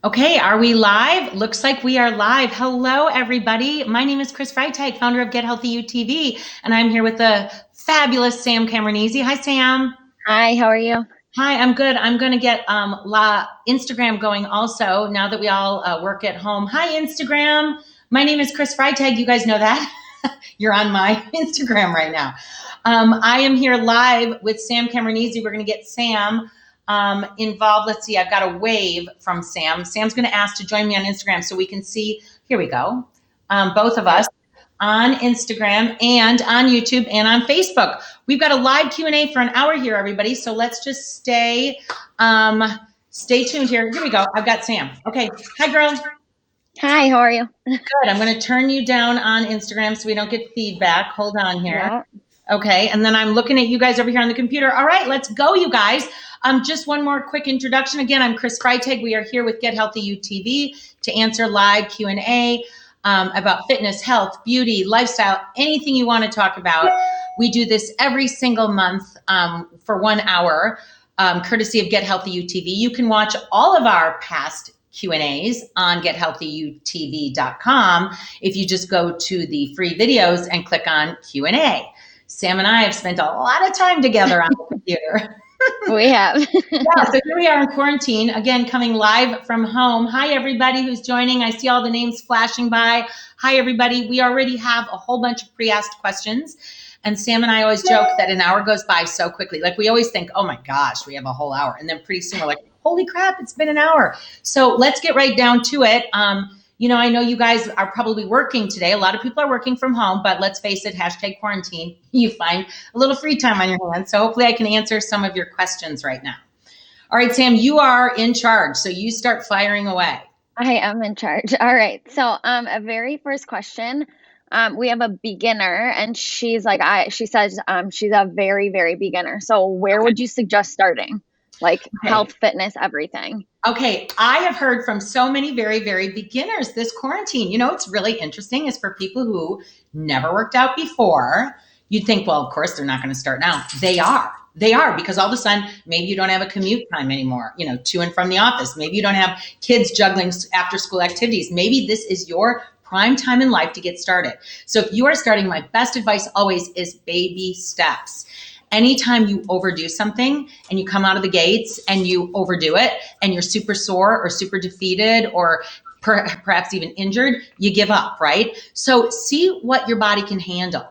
Okay, are we live? Looks like we are live. Hello, everybody. My name is Freytag, founder of Get Healthy UTV, and I'm here with the fabulous Sam Cameranesi. Hi, Sam. Hi, how are you? Hi, I'm good. I'm going to get Instagram going also now that we all work at home. Hi, Instagram. My name is Freytag. You guys know that. You're on my Instagram right now. I am here live with Sam Cameranesi. We're going to get Sam involved. Let's see, I've got a wave from Sam. Sam's going to ask to join me on Instagram so we can see. Here we go. Both of us on Instagram and on YouTube and on Facebook. We've got a live Q&A for an hour here, everybody. So let's just stay tuned here. Here we go. I've got Sam. Okay. Hi, girl. Hi, how are you? Good. I'm going to turn you down on Instagram so we don't get feedback. Hold on here. Yeah. Okay. And then I'm looking at you guys over here on the computer. All right, let's go, you guys. Just one more quick introduction. Again, I'm Freytag. We are here with Get Healthy UTV to answer live Q&A about fitness, health, beauty, lifestyle, anything you want to talk about. We do this every single month for 1 hour, courtesy of Get Healthy UTV. You can watch all of our past Q&As on gethealthyutv.com if you just go to the free videos and click on Q&A. Sam and I have spent a lot of time together on the computer. We have. Yeah, so here we are in quarantine, again, coming live from home. Hi, everybody who's joining. I see all the names flashing by. Hi, everybody. We already have a whole bunch of pre-asked questions. And Sam and I always joke that an hour goes by so quickly. Like, we always think, oh my gosh, we have a whole hour. And then pretty soon we're like, holy crap, it's been an hour. So let's get right down to it. I know you guys are probably working today. A lot of people are working from home, but let's face it, #quarantine. You find a little free time on your hands. So hopefully I can answer some of your questions right now. All right, Sam, you are in charge. So you start firing away. I am in charge. All right. So a very first question. We have a beginner and she says she's a very, very beginner. So where would you suggest starting? Like health, fitness, everything. Okay, I have heard from so many very, very beginners this quarantine. You know, what's really interesting is for people who never worked out before, you'd think, well, of course, they're not going to start now. They are. They are, because all of a sudden, maybe you don't have a commute time anymore, to and from the office. Maybe you don't have kids juggling after school activities. Maybe this is your prime time in life to get started. So if you are starting, my best advice always is baby steps. Anytime you overdo something and you come out of the gates and you overdo it and you're super sore or super defeated or perhaps even injured, you give up, right? So see what your body can handle.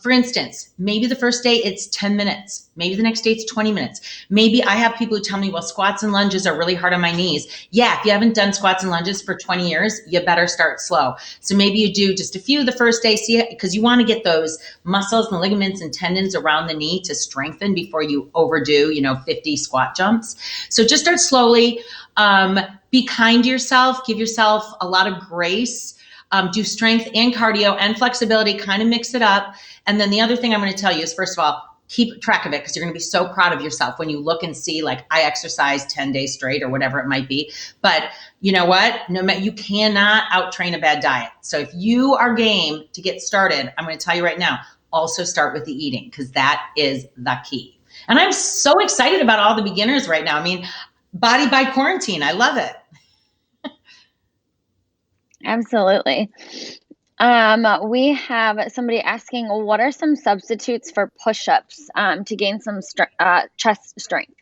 For instance, maybe the first day it's 10 minutes. Maybe the next day it's 20 minutes. Maybe I have people who tell me, well, squats and lunges are really hard on my knees. Yeah, if you haven't done squats and lunges for 20 years, you better start slow. So maybe you do just a few the first day, because you want to get those muscles and ligaments and tendons around the knee to strengthen before you overdo, 50 squat jumps. So just start slowly. Be kind to yourself. Give yourself a lot of grace. Do strength and cardio and flexibility, kind of mix it up. And then the other thing I'm going to tell you is, first of all, keep track of it, because you're going to be so proud of yourself when you look and see, like, I exercised 10 days straight or whatever it might be. But you know what? You cannot out-train a bad diet. So if you are game to get started, I'm going to tell you right now, also start with the eating, because that is the key. And I'm so excited about all the beginners right now. I mean, body by quarantine. I love it. Absolutely. We have somebody asking, what are some substitutes for push-ups to gain some chest strength?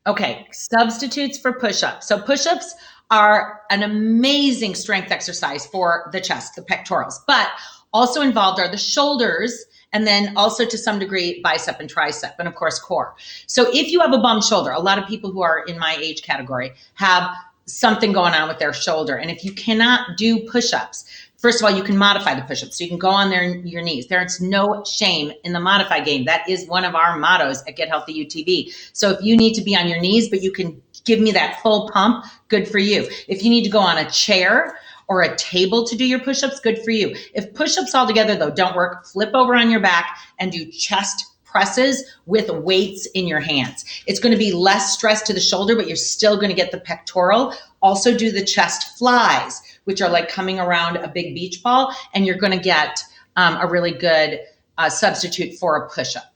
Okay, substitutes for push-ups. So push-ups are an amazing strength exercise for the chest, the pectorals, but also involved are the shoulders, and then also to some degree bicep and tricep, and of course core. So if you have a bum shoulder, a lot of people who are in my age category have something going on with their shoulder. And if you cannot do push-ups, first of all, you can modify the push-ups. So you can go on your knees. There's no shame in the modify game. That is one of our mottos at Get Healthy UTV. So if you need to be on your knees, but you can give me that full pump, good for you. If you need to go on a chair or a table to do your push-ups, good for you. If push-ups altogether, though, don't work, flip over on your back and do chest presses with weights in your hands. It's going to be less stress to the shoulder, but you're still going to get the pectoral. Also do the chest flies, which are like coming around a big beach ball, and you're going to get a really good substitute for a push-up.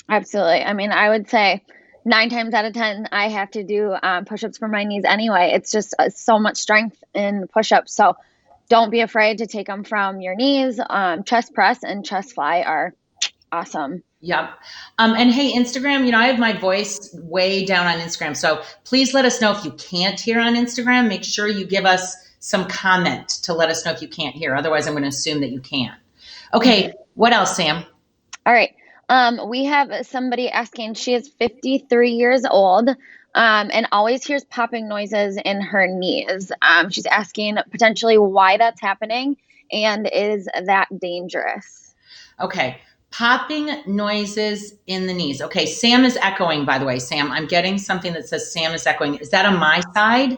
Absolutely. I mean, I would say 9 times out of 10, I have to do push-ups for my knees anyway. It's just so much strength in push-ups. So don't be afraid to take them from your knees. Chest press and chest fly are awesome. Yep. And hey, Instagram, I have my voice way down on Instagram. So please let us know if you can't hear on Instagram. Make sure you give us some comment to let us know if you can't hear. Otherwise, I'm going to assume that you can. Okay. What else, Sam? All right. We have somebody asking, she is 53 years old and always hears popping noises in her knees. She's asking potentially why that's happening and is that dangerous? Okay. Popping noises in the knees. Okay. Sam is echoing, by the way. Sam, I'm getting something that says Sam is echoing. Is that on my side?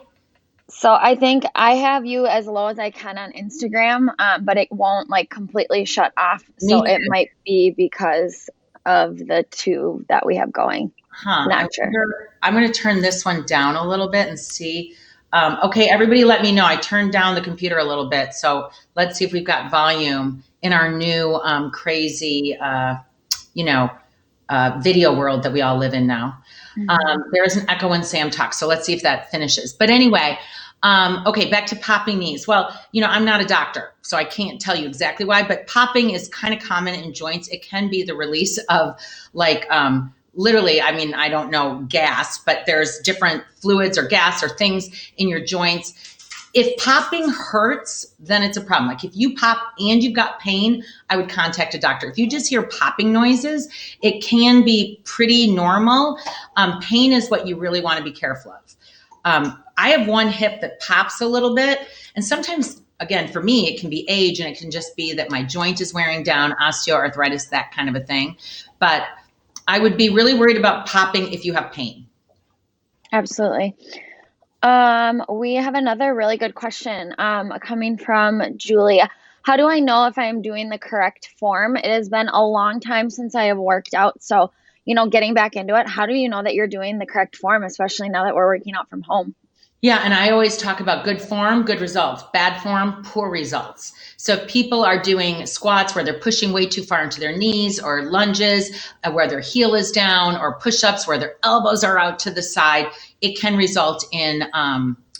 So I think I have you as low as I can on Instagram, but it won't like completely shut off. So it might be because of the two that we have going. Not sure. I'm going to turn this one down a little bit and see. Okay, everybody let me know. I turned down the computer a little bit. So let's see if we've got volume in our new crazy, video world that we all live in now. There is an echo when Sam talks. So let's see if that finishes. But anyway, okay, back to popping knees. Well, I'm not a doctor, so I can't tell you exactly why, but popping is kind of common in joints. It can be the release of literally, I don't know gas, but there's different fluids or gas or things in your joints. If popping hurts, then it's a problem. Like if you pop and you've got pain, I would contact a doctor. If you just hear popping noises, it can be pretty normal. Pain is what you really want to be careful of. I have one hip that pops a little bit. And sometimes, again, for me, it can be age and it can just be that my joint is wearing down, osteoarthritis, that kind of a thing. But I would be really worried about popping if you have pain. Absolutely. We have another really good question coming from Julia. How do I know if I'm doing the correct form? It has been a long time since I have worked out. So, getting back into it, how do you know that you're doing the correct form, especially now that we're working out from home? Yeah, and I always talk about good form, good results, bad form, poor results. So if people are doing squats where they're pushing way too far into their knees, or lunges where their heel is down, or push-ups where their elbows are out to the side, it can result in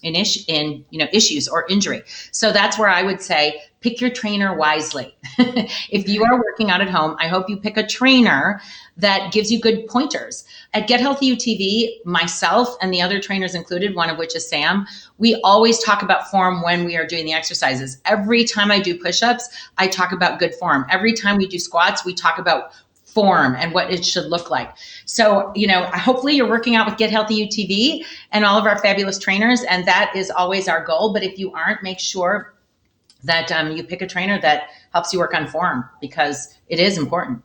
issues or injury. So that's where I would say pick your trainer wisely. If you are working out at home, I hope you pick a trainer that gives you good pointers. At Get Healthy UTV, myself and the other trainers included, one of which is Sam, we always talk about form when we are doing the exercises. Every time I do push-ups, I talk about good form. Every time we do squats, we talk about form and what it should look like. So, hopefully you're working out with Get Healthy UTV and all of our fabulous trainers, and that is always our goal. But if you aren't, make sure that you pick a trainer that helps you work on form, because it is important.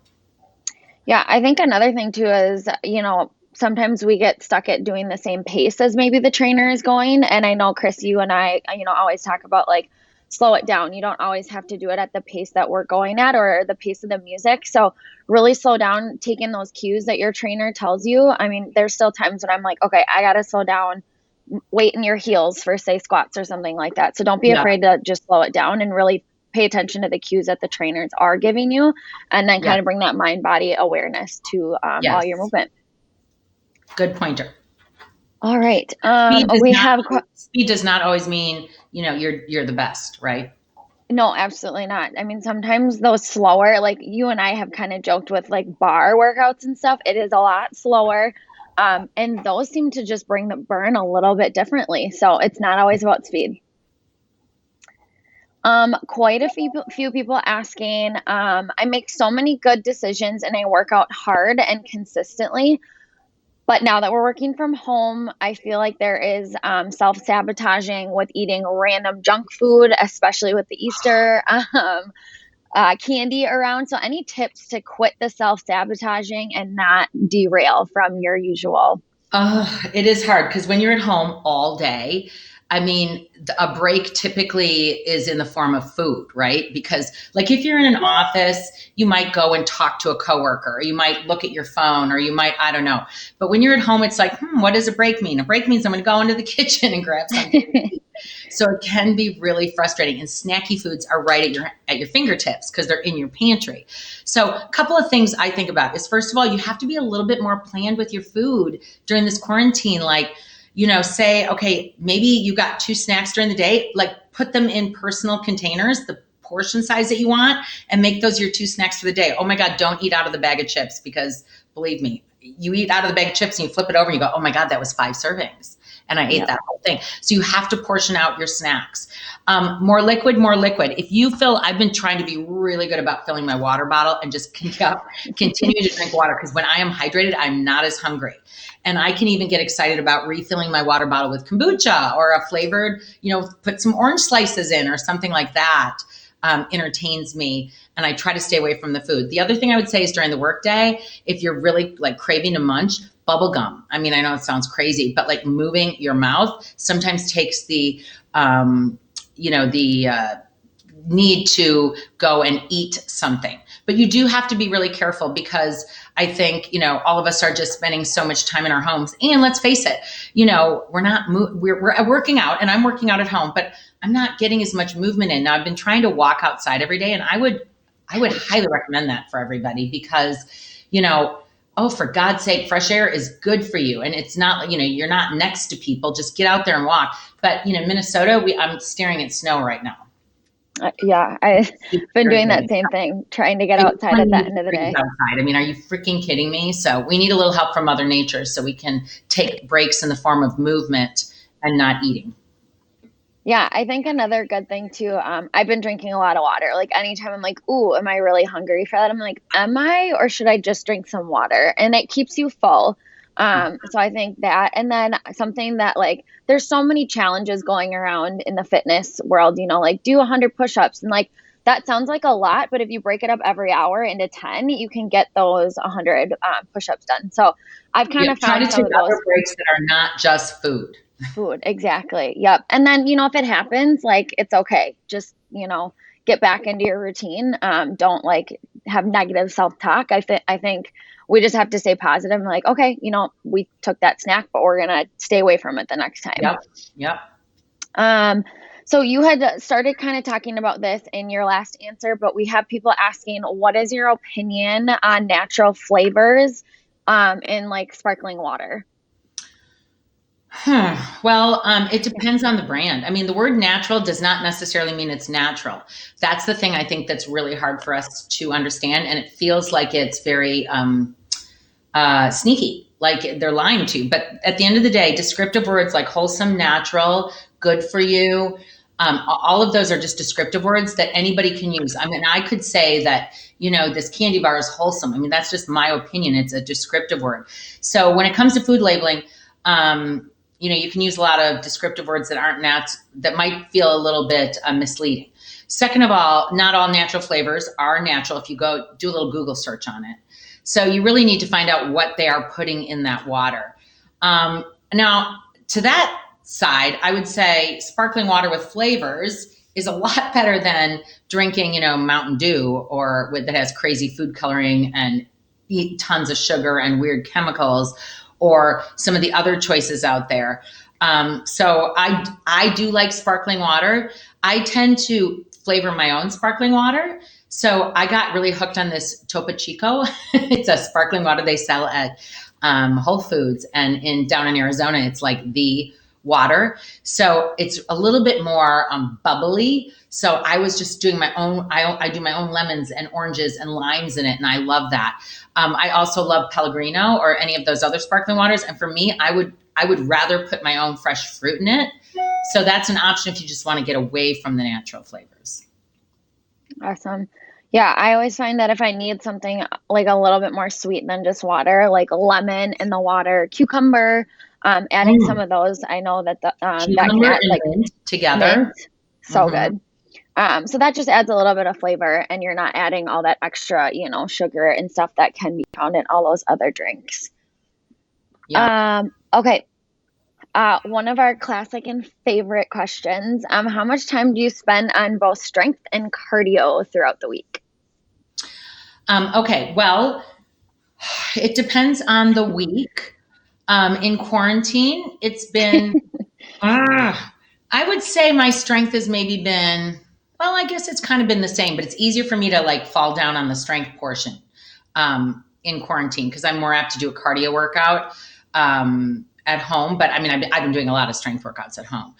Yeah, I think another thing too is, sometimes we get stuck at doing the same pace as maybe the trainer is going. And I know, Chris, you and I, always talk about like, slow it down. You don't always have to do it at the pace that we're going at or the pace of the music. So really slow down, take in those cues that your trainer tells you. There's still times when I'm like, okay, I got to slow down, weight in your heels for say squats or something like that. So don't be afraid to just slow it down and really pay attention to the cues that the trainers are giving you, and then kind of bring that mind body awareness to all your movement. Good pointer. All right. Speed does not always mean, you're the best, right? No, absolutely not. Sometimes those slower, like you and I have kind of joked with like bar workouts and stuff, it is a lot slower. And those seem to just bring the burn a little bit differently. So it's not always about speed. Quite a few people asking, I make so many good decisions and I work out hard and consistently, but now that we're working from home, I feel like there is self-sabotaging with eating random junk food, especially with the Easter candy around. So any tips to quit the self-sabotaging and not derail from your usual? It is hard because when you're at home all day, a break typically is in the form of food, right? Because like if you're in an office, you might go and talk to a coworker, or you might look at your phone, or you might, I don't know. But when you're at home, it's like, what does a break mean? A break means I'm going to go into the kitchen and grab something. So it can be really frustrating. And snacky foods are right at your fingertips because they're in your pantry. So a couple of things I think about is, first of all, you have to be a little bit more planned with your food during this quarantine. Like, say, okay, maybe you got 2 snacks during the day, like put them in personal containers, the portion size that you want, and make those your 2 snacks for the day. Oh my God, don't eat out of the bag of chips, because believe me, you eat out of the bag of chips and you flip it over and you go, oh my God, that was 5 servings. And I ate that whole thing. So you have to portion out your snacks. More liquid, more liquid. If you I've been trying to be really good about filling my water bottle and just continue to drink water, because when I am hydrated, I'm not as hungry. And I can even get excited about refilling my water bottle with kombucha or a flavored, put some orange slices in or something like that. Entertains me, and I try to stay away from the food. The other thing I would say is during the workday, if you're really like craving to munch, bubble gum. I mean, I know it sounds crazy, but like moving your mouth sometimes takes the need to go and eat something. But you do have to be really careful, because I think, all of us are just spending so much time in our homes. And let's face it, we're working out, and I'm working out at home, but I'm not getting as much movement in. Now, I've been trying to walk outside every day, and I would highly recommend that for everybody, because, for God's sake, fresh air is good for you. And it's not, you're not next to people. Just get out there and walk. But, Minnesota, I'm staring at snow right now. Yeah, I've been doing that same thing, trying to get outside at the end of the day. Outside. I mean, are you freaking kidding me? So we need a little help from Mother Nature so we can take breaks in the form of movement and not eating. Yeah, I think another good thing too, I've been drinking a lot of water. Like anytime I'm like, ooh, am I really hungry for that? I'm like, am I, or should I just drink some water? And it keeps you full. So I think that, and then something that like, there's so many challenges going around in the fitness world, like do 100 push-ups, and like, that sounds like a lot, but if you break it up every hour into 10, you can get those 100 push-ups done. So I've kind of found some of those breaks that are not just food. Exactly. Yep. And then, if it happens, like, it's okay. Just, get back into your routine. Don't like have negative self-talk. I think we just have to stay positive and like, okay, we took that snack, but we're going to stay away from it the next time. Yep. So you had started kind of talking about this in your last answer, but we have people asking, what is your opinion on natural flavors in like sparkling water? Well, it depends on the brand. I mean, the word natural does not necessarily mean it's natural. That's the thing I think that's really hard for us to understand. And it feels like it's very sneaky, like they're lying to you. But at the end of the day, descriptive words like wholesome, natural, good for you, all of those are just descriptive words that anybody can use. I mean, I could say that, this candy bar is wholesome. I mean, that's just my opinion. It's a descriptive word. So when it comes to food labeling, you can use a lot of descriptive words that aren't that might feel a little bit misleading. Second of all, not all natural flavors are natural if you go do a little Google search on it. So you really need to find out what they are putting in that water. Now, to that side, I would say sparkling water with flavors is a lot better than drinking, Mountain Dew that has crazy food coloring and eat tons of sugar and weird chemicals, or some of the other choices out there. So I do like sparkling water. I tend to flavor my own sparkling water. So I got really hooked on this Topo Chico. It's a sparkling water they sell at Whole Foods, and down in Arizona, it's like the water. So it's a little bit more bubbly. So I was just doing my own, I do my own lemons and oranges and limes in it. And I love that. I also love Pellegrino or any of those other sparkling waters. And for me, I would rather put my own fresh fruit in it. So that's an option if you just want to get away from the natural flavors. Awesome. Yeah, I always find that if I need something like a little bit more sweet than just water, like lemon in the water, cucumber, adding some of those, I know that that can add like mint together. Mint, so good. So that just adds a little bit of flavor, and you're not adding all that extra, sugar and stuff that can be found in all those other drinks. Yeah. Okay. One of our classic and favorite questions, how much time do you spend on both strength and cardio throughout the week? Okay. Well, it depends on the week. In quarantine, it's been, I would say my strength has maybe been, well, I guess it's kind of been the same, but it's easier for me to like fall down on the strength portion in quarantine because I'm more apt to do a cardio workout at home. But I mean, I've been doing a lot of strength workouts at home.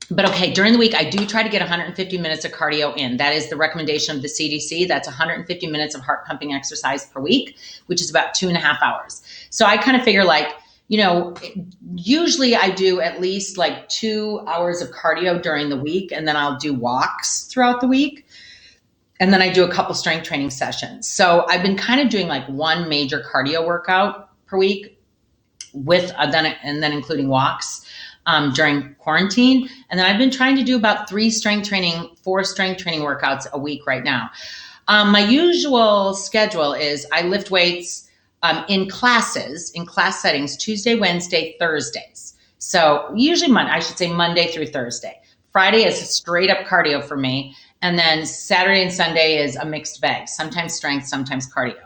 But okay, during the week, I do try to get 150 minutes of cardio in. That is the recommendation of the CDC. That's 150 minutes of heart pumping exercise per week, which is about 2.5 hours. So I kind of figure like, you know, usually I do at least like 2 hours of cardio during the week, and then I'll do walks throughout the week. And then I do a couple strength training sessions. So I've been kind of doing like one major cardio workout per week with then including walks during quarantine. And then I've been trying to do about 4 strength training workouts a week right now. My usual schedule is I lift weights in class settings, Tuesday, Wednesday, Thursdays. So usually Monday through Thursday. Friday is straight up cardio for me. And then Saturday and Sunday is a mixed bag, sometimes strength, sometimes cardio.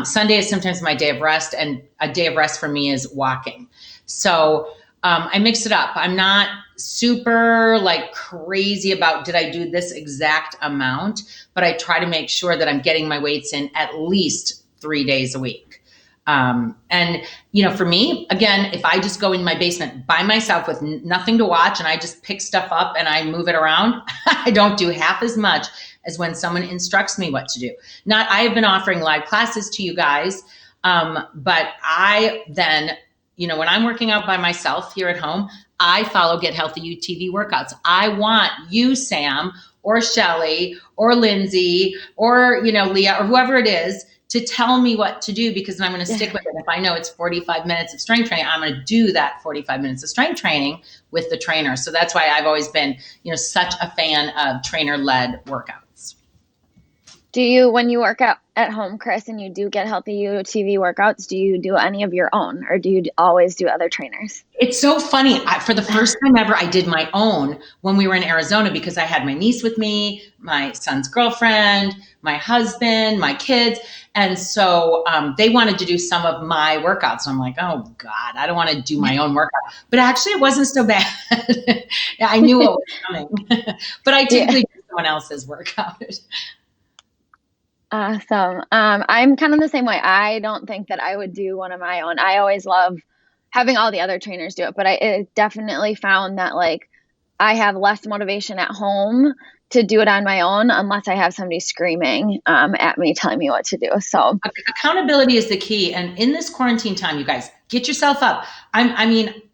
Sunday is sometimes my day of rest, and a day of rest for me is walking. So I mix it up. I'm not super like crazy about did I do this exact amount, but I try to make sure that I'm getting my weights in at least 3 days a week. And, you know, for me, again, if I just go in my basement by myself with nothing to watch and I just pick stuff up and I move it around, I don't do half as much as when someone instructs me what to do. I have been offering live classes to you guys, but I then, you know, when I'm working out by myself here at home, I follow Get Healthy UTV workouts. I want you, Sam, or Shelly, or Lindsay, or, you know, Leah, or whoever it is, to tell me what to do, because then I'm going to stick with it. If I know it's 45 minutes of strength training, I'm going to do that 45 minutes of strength training with the trainer. So that's why I've always been, you know, such a fan of trainer-led workouts. Do you, when you work out at home, Chris, and you do Get Healthy UTV workouts, do you do any of your own, or do you always do other trainers? It's so funny. For the first time ever, I did my own when we were in Arizona, because I had my niece with me, my son's girlfriend, my husband, my kids. And so they wanted to do some of my workouts. So I'm like, oh God, I don't want to do my own workout. But actually it wasn't so bad. I knew what was coming. But I typically do someone else's workout. Awesome. I'm kind of the same way. I don't think that I would do one of my own. I always love having all the other trainers do it, but I definitely found that like I have less motivation at home to do it on my own unless I have somebody screaming at me, telling me what to do. So accountability is the key. And in this quarantine time, you guys, get yourself up.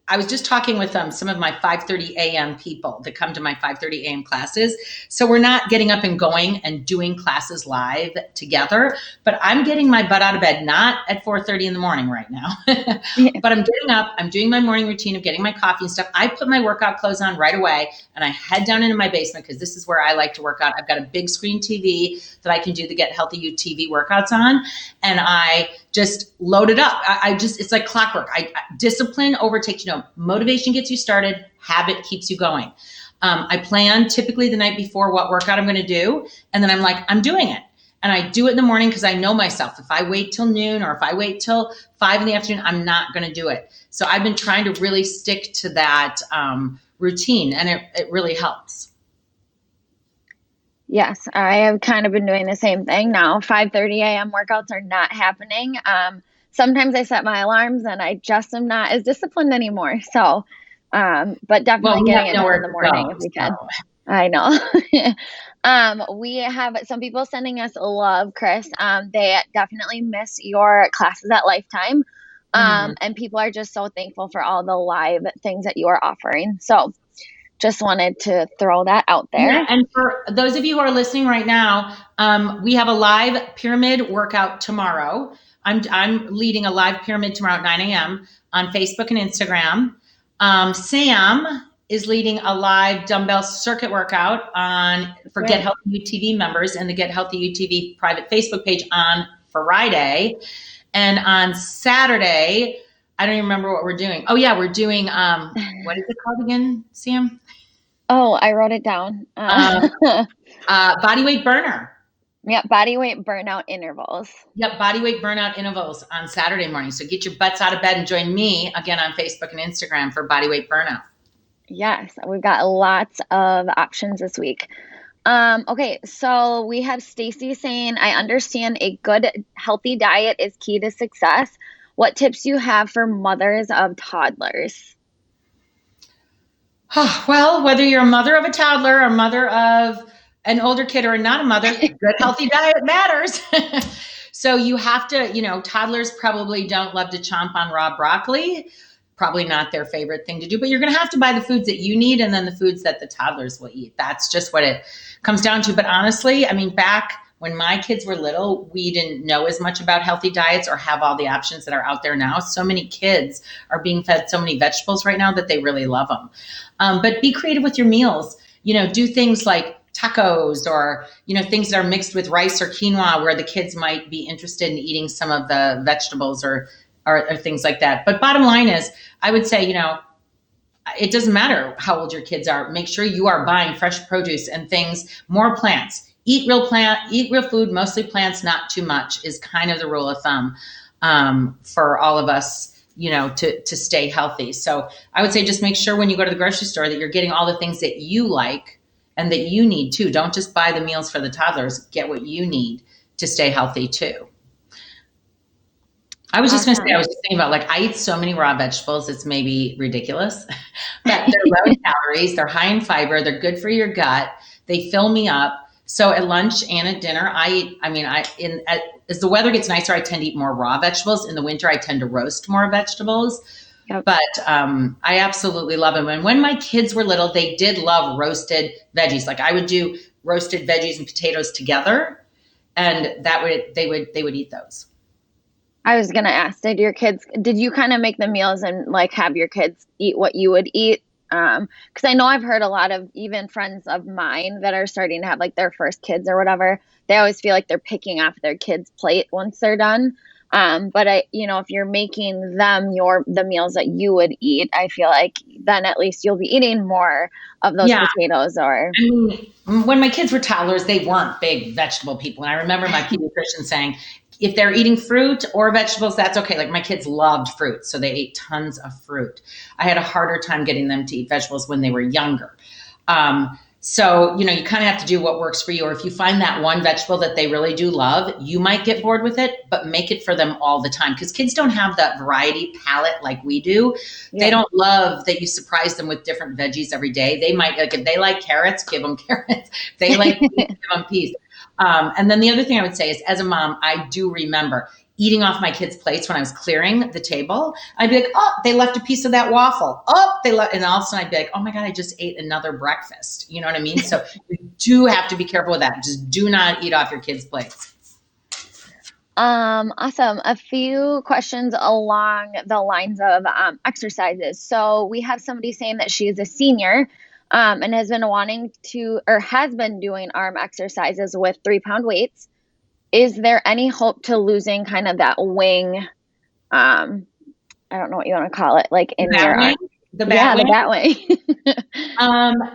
I was just talking with some of my 5:30 a.m. people that come to my 5:30 a.m. classes. So we're not getting up and going and doing classes live together, but I'm getting my butt out of bed, not at 4:30 in the morning right now, but I'm getting up, I'm doing my morning routine of getting my coffee and stuff. I put my workout clothes on right away and I head down into my basement because this is where I like to work out. I've got a big screen TV that I can do the Get Healthy UTV workouts on, and I just load it up. It's like clockwork. Discipline overtakes, motivation gets you started, habit keeps you going. I plan typically the night before what workout I'm going to do. And then I'm like, I'm doing it. And I do it in the morning because I know myself. If I wait till noon or if I wait till 5 in the afternoon, I'm not going to do it. So I've been trying to really stick to that routine, and it really helps. Yes, I have kind of been doing the same thing now. 5:30 a.m. workouts are not happening. Sometimes I set my alarms and I just am not as disciplined anymore. So, but definitely getting it done in the morning if we can. I know. We have some people sending us love, Chris. They definitely miss your classes at Lifetime. And people are just so thankful for all the live things that you are offering. So just wanted to throw that out there. Yeah, and for those of you who are listening right now, we have a live pyramid workout tomorrow. I'm leading a live pyramid tomorrow at 9 a.m. on Facebook and Instagram. Sam is leading a live dumbbell circuit workout for Get Healthy UTV members and the Get Healthy UTV private Facebook page on Friday. And on Saturday, I don't even remember what we're doing. Oh yeah, we're doing, what is it called again, Sam? Oh, I wrote it down. Body weight burner. Yep, body weight burnout intervals. Yep, body weight burnout intervals on Saturday morning. So get your butts out of bed and join me again on Facebook and Instagram for body weight burnout. Yes, we've got lots of options this week. Okay, so we have Stacy saying, I understand a good, healthy diet is key to success. What tips do you have for mothers of toddlers? Well, whether you're a mother of a toddler or mother of an older kid or not a mother, good healthy diet matters. So you have to, toddlers probably don't love to chomp on raw broccoli. Probably not their favorite thing to do, but you're going to have to buy the foods that you need and then the foods that the toddlers will eat. That's just what it comes down to. But honestly, I mean, back when my kids were little, we didn't know as much about healthy diets or have all the options that are out there now. So many kids are being fed so many vegetables right now that they really love them. But be creative with your meals. Do things like tacos or things that are mixed with rice or quinoa where the kids might be interested in eating some of the vegetables or things like that. But bottom line is, I would say, it doesn't matter how old your kids are. Make sure you are buying fresh produce and things, more plants. Eat real food, mostly plants, not too much is kind of the rule of thumb for all of us, to stay healthy. So I would say just make sure when you go to the grocery store that you're getting all the things that you like and that you need too. Don't just buy the meals for the toddlers. Get what you need to stay healthy too. I was just going to say, I was just thinking about I eat so many raw vegetables, it's maybe ridiculous, but they're low in calories, they're high in fiber, they're good for your gut, they fill me up. So at lunch and at dinner, as the weather gets nicer, I tend to eat more raw vegetables. In the winter, I tend to roast more vegetables. Yep. But I absolutely love them. And when my kids were little, they did love roasted veggies. I would do roasted veggies and potatoes together, and they would eat those. I was gonna ask, did you kind of make the meals and have your kids eat what you would eat? Because I know I've heard a lot of even friends of mine that are starting to have their first kids or whatever, they always feel like they're picking off their kids' plate once they're done. But if you're making them the meals that you would eat, I feel like then at least you'll be eating more of those potatoes. Or I mean, when my kids were toddlers, they weren't big vegetable people. And I remember my pediatrician saying, if they're eating fruit or vegetables, that's okay. My kids loved fruit, so they ate tons of fruit. I had a harder time getting them to eat vegetables when they were younger. So, you kind of have to do what works for you. Or if you find that one vegetable that they really do love, you might get bored with it, but make it for them all the time. Because kids don't have that variety palette like we do. Yeah. They don't love that you surprise them with different veggies every day. They might, if they like carrots, give them carrots. If they like peas, give them peas. And then the other thing I would say is, as a mom, I do remember eating off my kids' plates when I was clearing the table. I'd be like, oh, they left a piece of that waffle. Oh, and all of a sudden I'd be like, oh my God, I just ate another breakfast. You know what I mean? So you do have to be careful with that. Just do not eat off your kids' plates. Awesome. A few questions along the lines of exercises. So we have somebody saying that she is a senior and has been doing arm exercises with 3-pound weights. Is there any hope to losing kind of that wing? I don't know what you want to call it, in your arm. The bat wing.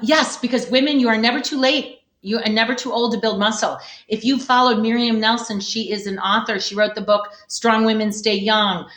Yes, because women, you are never too late. You are never too old to build muscle. If you followed Miriam Nelson, she is an author. She wrote the book, Strong Women Stay Young.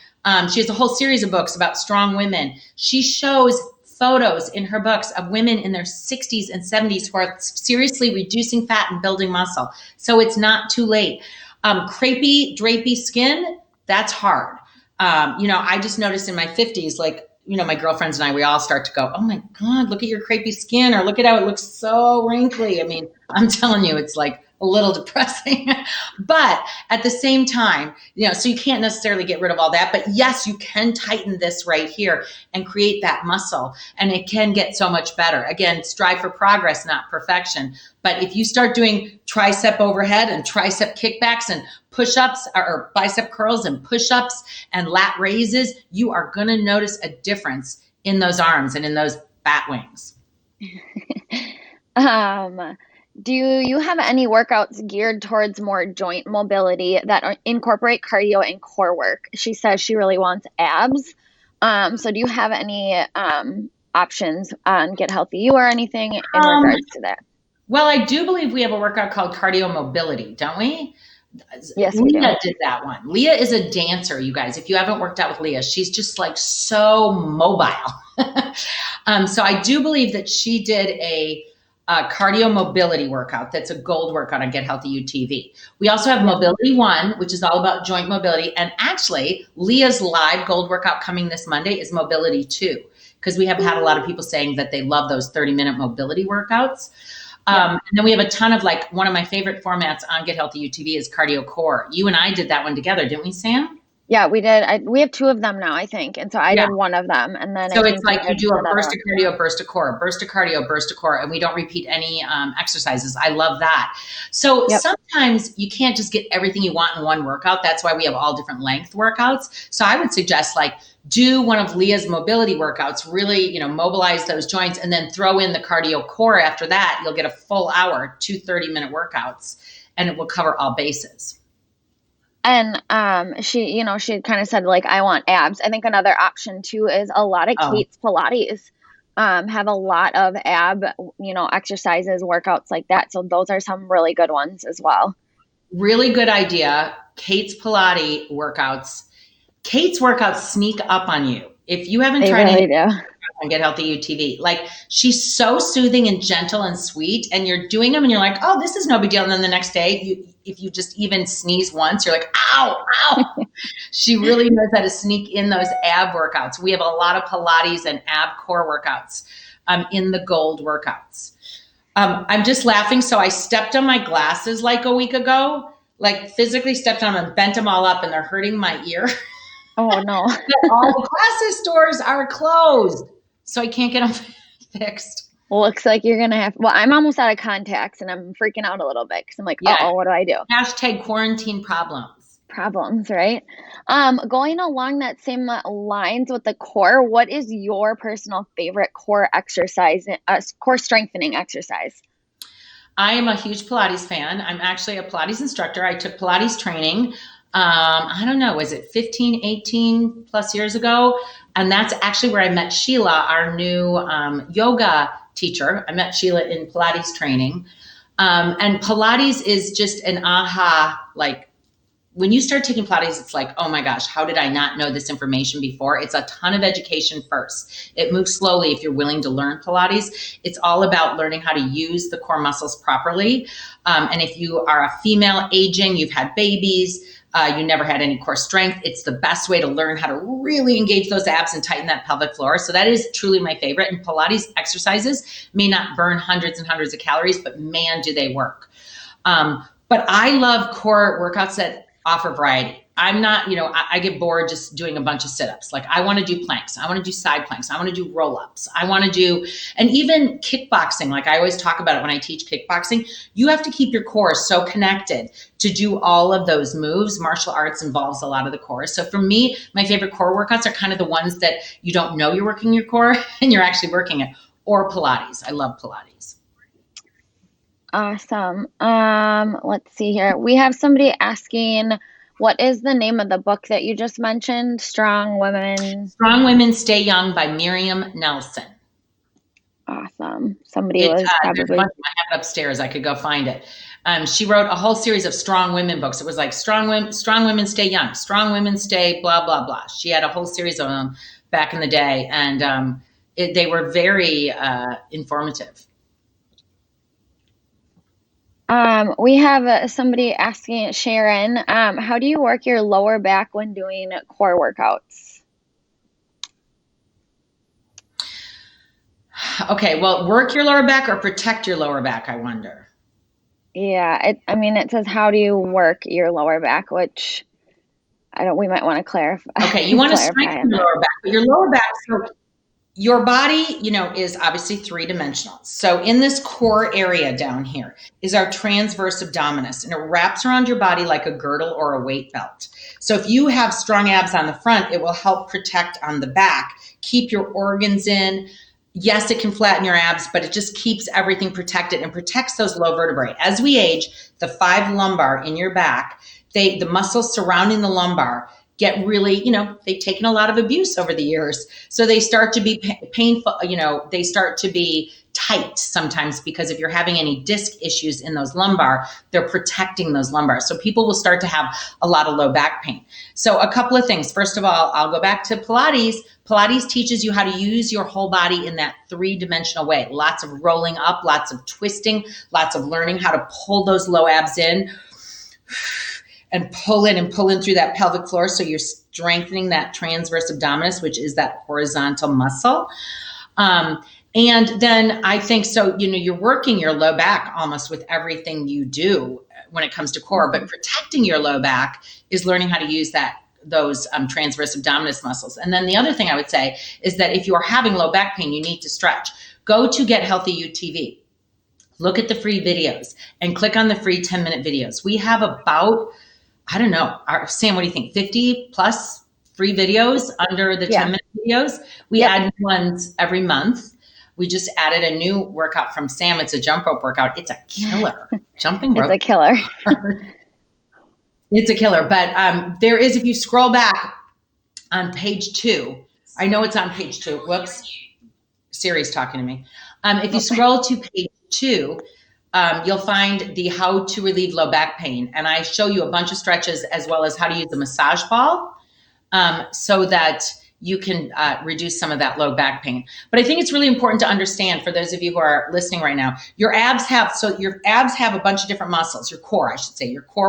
She has a whole series of books about strong women. She shows photos in her books of women in their 60s and 70s who are seriously reducing fat and building muscle. So it's not too late. Crepey, drapey skin, that's hard. I just noticed in my 50s, my girlfriends and I, we all start to go, oh my God, look at your crepey skin, or look at how it looks so wrinkly. I mean, I'm telling you, it's a little depressing, but at the same time, so you can't necessarily get rid of all that, but yes, you can tighten this right here and create that muscle, and it can get so much better. Again, strive for progress, not perfection. But if you start doing tricep overhead and tricep kickbacks and push-ups or bicep curls and push-ups and lat raises, you are going to notice a difference in those arms and in those bat wings. Do you have any workouts geared towards more joint mobility that incorporate cardio and core work? She says she really wants abs. So do you have any options on Get Healthy or anything in regards to that? Well, I do believe we have a workout called cardio mobility, don't we? Yes, we Leah did that one. Leah is a dancer, you guys. If you haven't worked out with Leah, she's just so mobile. So I do believe that she did a cardio mobility workout. That's a gold workout on Get Healthy UTV. We also have Mobility One, which is all about joint mobility. And actually, Leah's live gold workout coming this Monday is Mobility Two, because we have had a lot of people saying that they love those 30-minute mobility workouts. And then we have a ton of, like, one of my favorite formats on Get Healthy UTV is Cardio Core. You and I did that one together, didn't we, Sam? Yeah, we did. We have 2 of them now, I think. And so I did one of them. And then so I it's think like you do a burst one. of cardio, burst of core, burst of cardio, burst of core, and we don't repeat any exercises. I love that. So sometimes you can't just get everything you want in one workout. That's why we have all different length workouts. So I would suggest, like, do one of Leah's mobility workouts, really, mobilize those joints, and then throw in the cardio core after that. You'll get a full hour, 2 30-minute workouts, and it will cover all bases. And she kind of said, like, I want abs. I think another option too is a lot of Kate's Pilates have a lot of ab, exercises, workouts like that. So those are some really good ones as well. Really good idea. Kate's Pilates workouts. Kate's workouts sneak up on you. If you haven't tried really it on Get Healthy UTV, like, she's so soothing and gentle and sweet, and you're doing them and you're like, oh, this is no big deal. And then the next day, if you just even sneeze once, you're like, ow, ow. She really knows how to sneak in those ab workouts. We have a lot of Pilates and ab core workouts in the gold workouts. I'm just laughing. So I stepped on my glasses like a week ago, like physically stepped on them and bent them all up, and they're hurting my ear. Oh, no. All the glasses stores are closed, so I can't get them fixed. Looks like you're going to have, I'm almost out of contacts, and I'm freaking out a little bit because I'm like, what do I do? Hashtag quarantine problems. Problems, right? Going along that same lines with the core, what is your personal favorite core exercise, core strengthening exercise? I am a huge Pilates fan. I'm actually a Pilates instructor. I took Pilates training. I don't know, was it 15, 18 plus years ago? And that's actually where I met Sheila, our new yoga teacher. I met Sheila in Pilates training. And Pilates is just an aha, like, when you start taking Pilates, it's like, oh my gosh, how did I not know this information before? It's a ton of education first. It moves slowly if you're willing to learn Pilates. It's all about learning how to use the core muscles properly. And if you are a female aging, you've had babies, you never had any core strength, it's the best way to learn how to really engage those abs and tighten that pelvic floor. So that is truly my favorite. And Pilates exercises may not burn hundreds and hundreds of calories, but man, do they work. But I love core workouts that offer variety. I'm not, I get bored just doing a bunch of sit-ups. Like, I want to do planks. I want to do side planks. I want to do roll-ups. I want to do, and even kickboxing. Like, I always talk about it when I teach kickboxing. You have to keep your core so connected to do all of those moves. Martial arts involves a lot of the core. So for me, my favorite core workouts are kind of the ones that you don't know you're working your core and you're actually working it. Or Pilates. I love Pilates. Awesome. Let's see here. We have somebody asking, what is the name of the book that you just mentioned? Strong Women Stay Young by Miriam Nelson. Awesome. Somebody was probably. I have it upstairs. I could go find it. She wrote a whole series of strong women books. It was like Strong Women Stay Young, Strong Women Stay blah, blah, blah. She had a whole series of them back in the day. And they were very informative. We have somebody asking, Sharon, how do you work your lower back when doing core workouts? Okay, well, work your lower back or protect your lower back, I wonder. Yeah, it says, how do you work your lower back, which we might want to clarify. Okay, you want to strengthen your lower back, but your lower back, so your body, is obviously 3-dimensional. So in this core area down here is our transverse abdominis, and it wraps around your body like a girdle or a weight belt. So if you have strong abs on the front, it will help protect on the back, keep your organs in. Yes, it can flatten your abs, but it just keeps everything protected and protects those low vertebrae. As we age, the 5 lumbar in your back, the muscles surrounding the lumbar get really, they've taken a lot of abuse over the years. So they start to be painful, they start to be tight sometimes, because if you're having any disc issues in those lumbar, they're protecting those lumbar. So people will start to have a lot of low back pain. So a couple of things. First of all, I'll go back to Pilates. Pilates teaches you how to use your whole body in that three-dimensional way. Lots of rolling up, lots of twisting, lots of learning how to pull those low abs in and pull in through that pelvic floor. So you're strengthening that transverse abdominis, which is that horizontal muscle. And then I think, so, you're working your low back almost with everything you do when it comes to core, but protecting your low back is learning how to use those transverse abdominis muscles. And then the other thing I would say is that if you are having low back pain, you need to stretch. Go to Get Healthy GHUTV. Look at the free videos and click on the free 10-minute videos. We have about, I don't know, Sam, what do you think? 50 plus free videos under the 10-minute videos. We add new ones every month. We just added a new workout from Sam. It's a jump rope workout. It's a killer. Jumping rope. It's a killer. It's a killer. But there is, if you scroll back on page 2, I know it's on page 2. Whoops. Siri's talking to me. If you scroll to page 2, you'll find the how to relieve low back pain. And I show you a bunch of stretches as well as how to use the massage ball so that you can reduce some of that low back pain. But I think it's really important to understand, for those of you who are listening right now, your abs have a bunch of different muscles. Your core,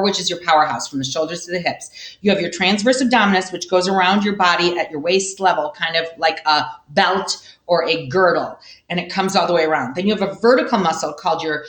which is your powerhouse from the shoulders to the hips. You have your transverse abdominis, which goes around your body at your waist level, kind of like a belt or a girdle, and it comes all the way around. Then you have a vertical muscle called your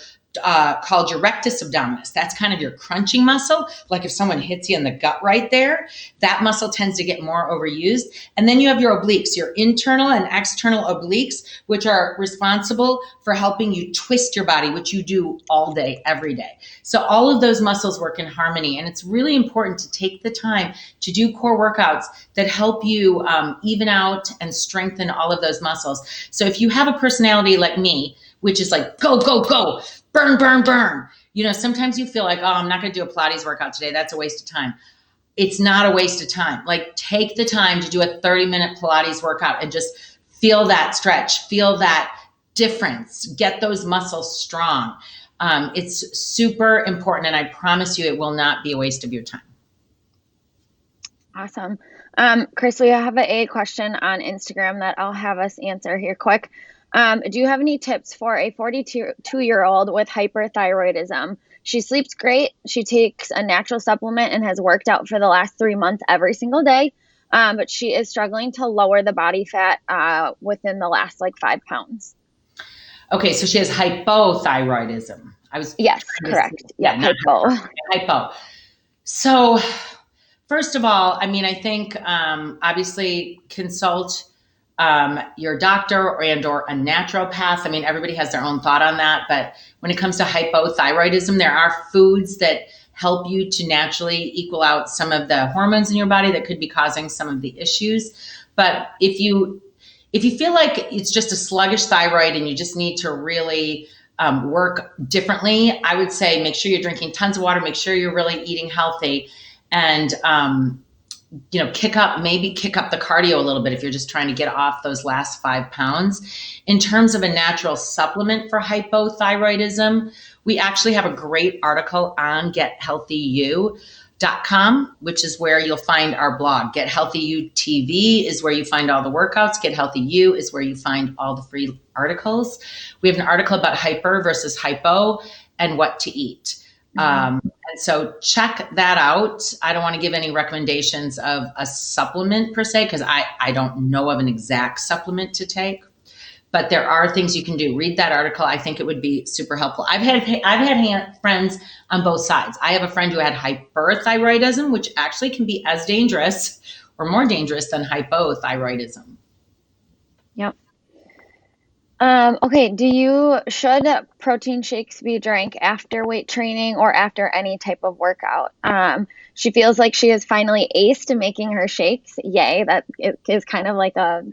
rectus abdominis. That's kind of your crunching muscle. Like if someone hits you in the gut right there, that muscle tends to get more overused. And then you have your obliques, your internal and external obliques, which are responsible for helping you twist your body, which you do all day, every day. So all of those muscles work in harmony. And it's really important to take the time to do core workouts that help you even out and strengthen all of those muscles. So if you have a personality like me, which is like, go, go, go, burn, burn, burn. Sometimes you feel like, oh, I'm not going to do a Pilates workout today. That's a waste of time. It's not a waste of time. Like, take the time to do a 30-minute Pilates workout and just feel that stretch, feel that difference, get those muscles strong. It's super important. And I promise you, it will not be a waste of your time. Awesome. Chris, we have a question on Instagram that I'll have us answer here quick. Do you have any tips for a 42-year-old with hyperthyroidism? She sleeps great. She takes a natural supplement and has worked out for the last 3 months every single day. But she is struggling to lower the body fat within the last 5 pounds. Okay, so she has hypothyroidism. Yes, correct. Yeah, hypo. So first of all, I think obviously consult your doctor or a naturopath. Everybody has their own thought on that. But when it comes to hypothyroidism, there are foods that help you to naturally equal out some of the hormones in your body that could be causing some of the issues. But if you feel like it's just a sluggish thyroid and you just need to really work differently, I would say make sure you're drinking tons of water, make sure you're really eating healthy, and kick up the cardio a little bit if you're just trying to get off those last 5 pounds. In terms of a natural supplement for hypothyroidism, we actually have a great article on GetHealthyU.com, which is where you'll find our blog. Get Healthy You TV is where you find all the workouts. Get Healthy You is where you find all the free articles. We have an article about hyper versus hypo and what to eat. And so check that out. I don't want to give any recommendations of a supplement per se, because I don't know of an exact supplement to take, but there are things you can do. Read that article. I think it would be super helpful. I've had friends on both sides. I have a friend who had hyperthyroidism, which actually can be as dangerous or more dangerous than hypothyroidism. Yep. Okay. Should protein shakes be drank after weight training or after any type of workout? She feels like she has finally aced making her shakes. Yay. That is kind of like a,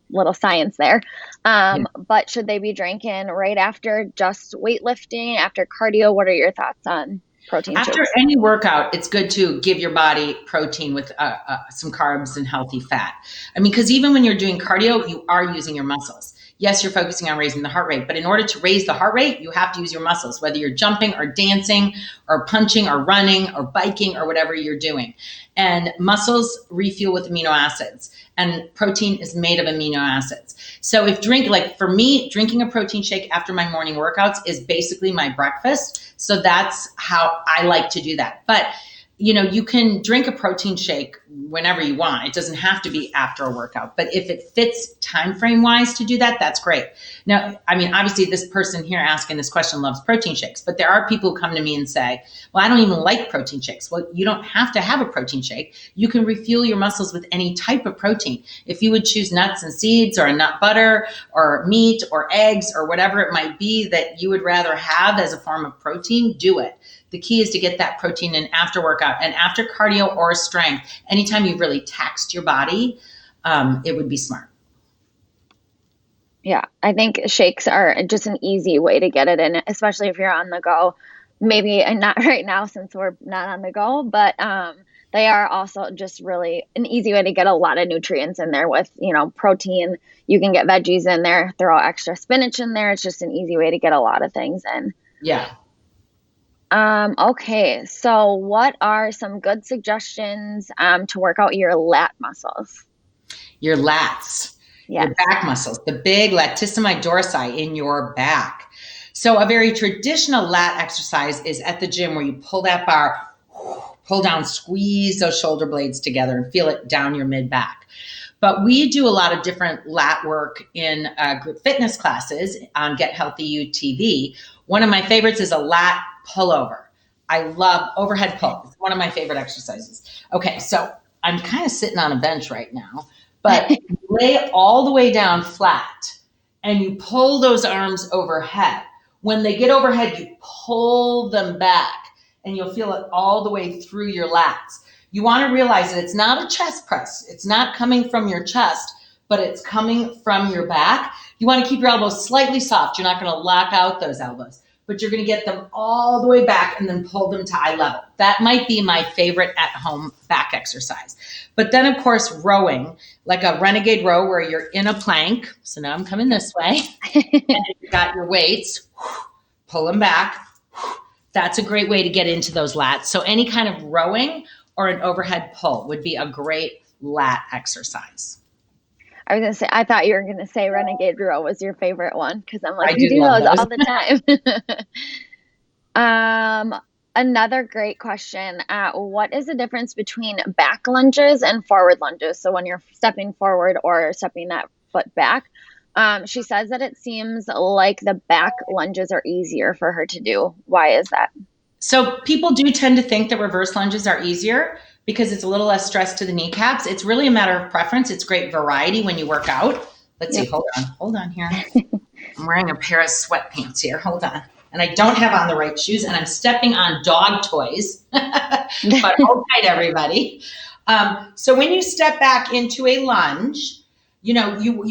little science there. But should they be drinking right after just weightlifting, after cardio? What are your thoughts on protein shakes? After any workout, it's good to give your body protein with some carbs and healthy fat. Because even when you're doing cardio, you are using your muscles. yes, you're focusing on raising the heart rate, but in order to raise the heart rate, you have to use your muscles, whether you're jumping or dancing or punching or running or biking or whatever you're doing. And muscles refuel with amino acids, and protein is made of amino acids. So if like for me, drinking a protein shake after my morning workouts is basically my breakfast. So that's how I like to do that. But you can drink a protein shake whenever you want. It doesn't have to be after a workout, but if it fits time frame wise to do that, that's great. Now, I mean, obviously this person here asking this question loves protein shakes, but there are people who come to me and say, well, I don't even like protein shakes. Well, you don't have to have a protein shake. You can refuel your muscles with any type of protein. If you would choose nuts and seeds or a nut butter or meat or eggs or whatever it might be that you would rather have as a form of protein, do it. The key is to get that protein in after workout and after cardio or strength. Anytime you've really taxed your body, it would be smart. Yeah, I think shakes are just an easy way to get it in, especially if you're on the go. Maybe not right now since we're not on the go, but they are also just really an easy way to get a lot of nutrients in there with, protein. You can get veggies in there, throw extra spinach in there. It's just an easy way to get a lot of things in. Yeah. Okay, so what are some good suggestions to work out your lat muscles? Your lats, Yes. your back muscles, the big latissimus dorsi in your back. So a very traditional lat exercise is at the gym where you pull that bar, pull down, squeeze those shoulder blades together and feel it down your mid back. But we do a lot of different lat work in group fitness classes on Get Healthy UTV. One of my favorites is a lat pullover. I love overhead pull. It's one of my favorite exercises. Okay, so I'm kind of sitting on a bench right now, but you lay all the way down flat and you pull those arms overhead. When they get overhead, you pull them back and you'll feel it all the way through your lats. You want to realize that it's not a chest press. It's not coming from your chest, but it's coming from your back. You want to keep your elbows slightly soft. You're not going to lock out those elbows, but you're going to get them all the way back and then pull them to eye level. That might be my favorite at-home back exercise. But then, of course, rowing, like a renegade row where you're in a plank. So now I'm coming this way. And you've got your weights. Pull them back. That's a great way to get into those lats. So any kind of rowing or an overhead pull would be a great lat exercise. I was going to say, I thought you were going to say renegade row was your favorite one because I'm like, you do do love those those. all the time. Another great question. What is the difference between back lunges and forward lunges? So when you're stepping forward or stepping that foot back, she says that it seems like the back lunges are easier for her to do. Why is that? So people do tend to think that reverse lunges are easier because it's a little less stress to the kneecaps. It's really a matter of preference. It's great variety when you work out. Let's see. Hold on here. I'm wearing a pair of sweatpants here. Hold on. And I don't have on the right shoes and I'm stepping on dog toys, but hold tight, everybody. So when you step back into a lunge, you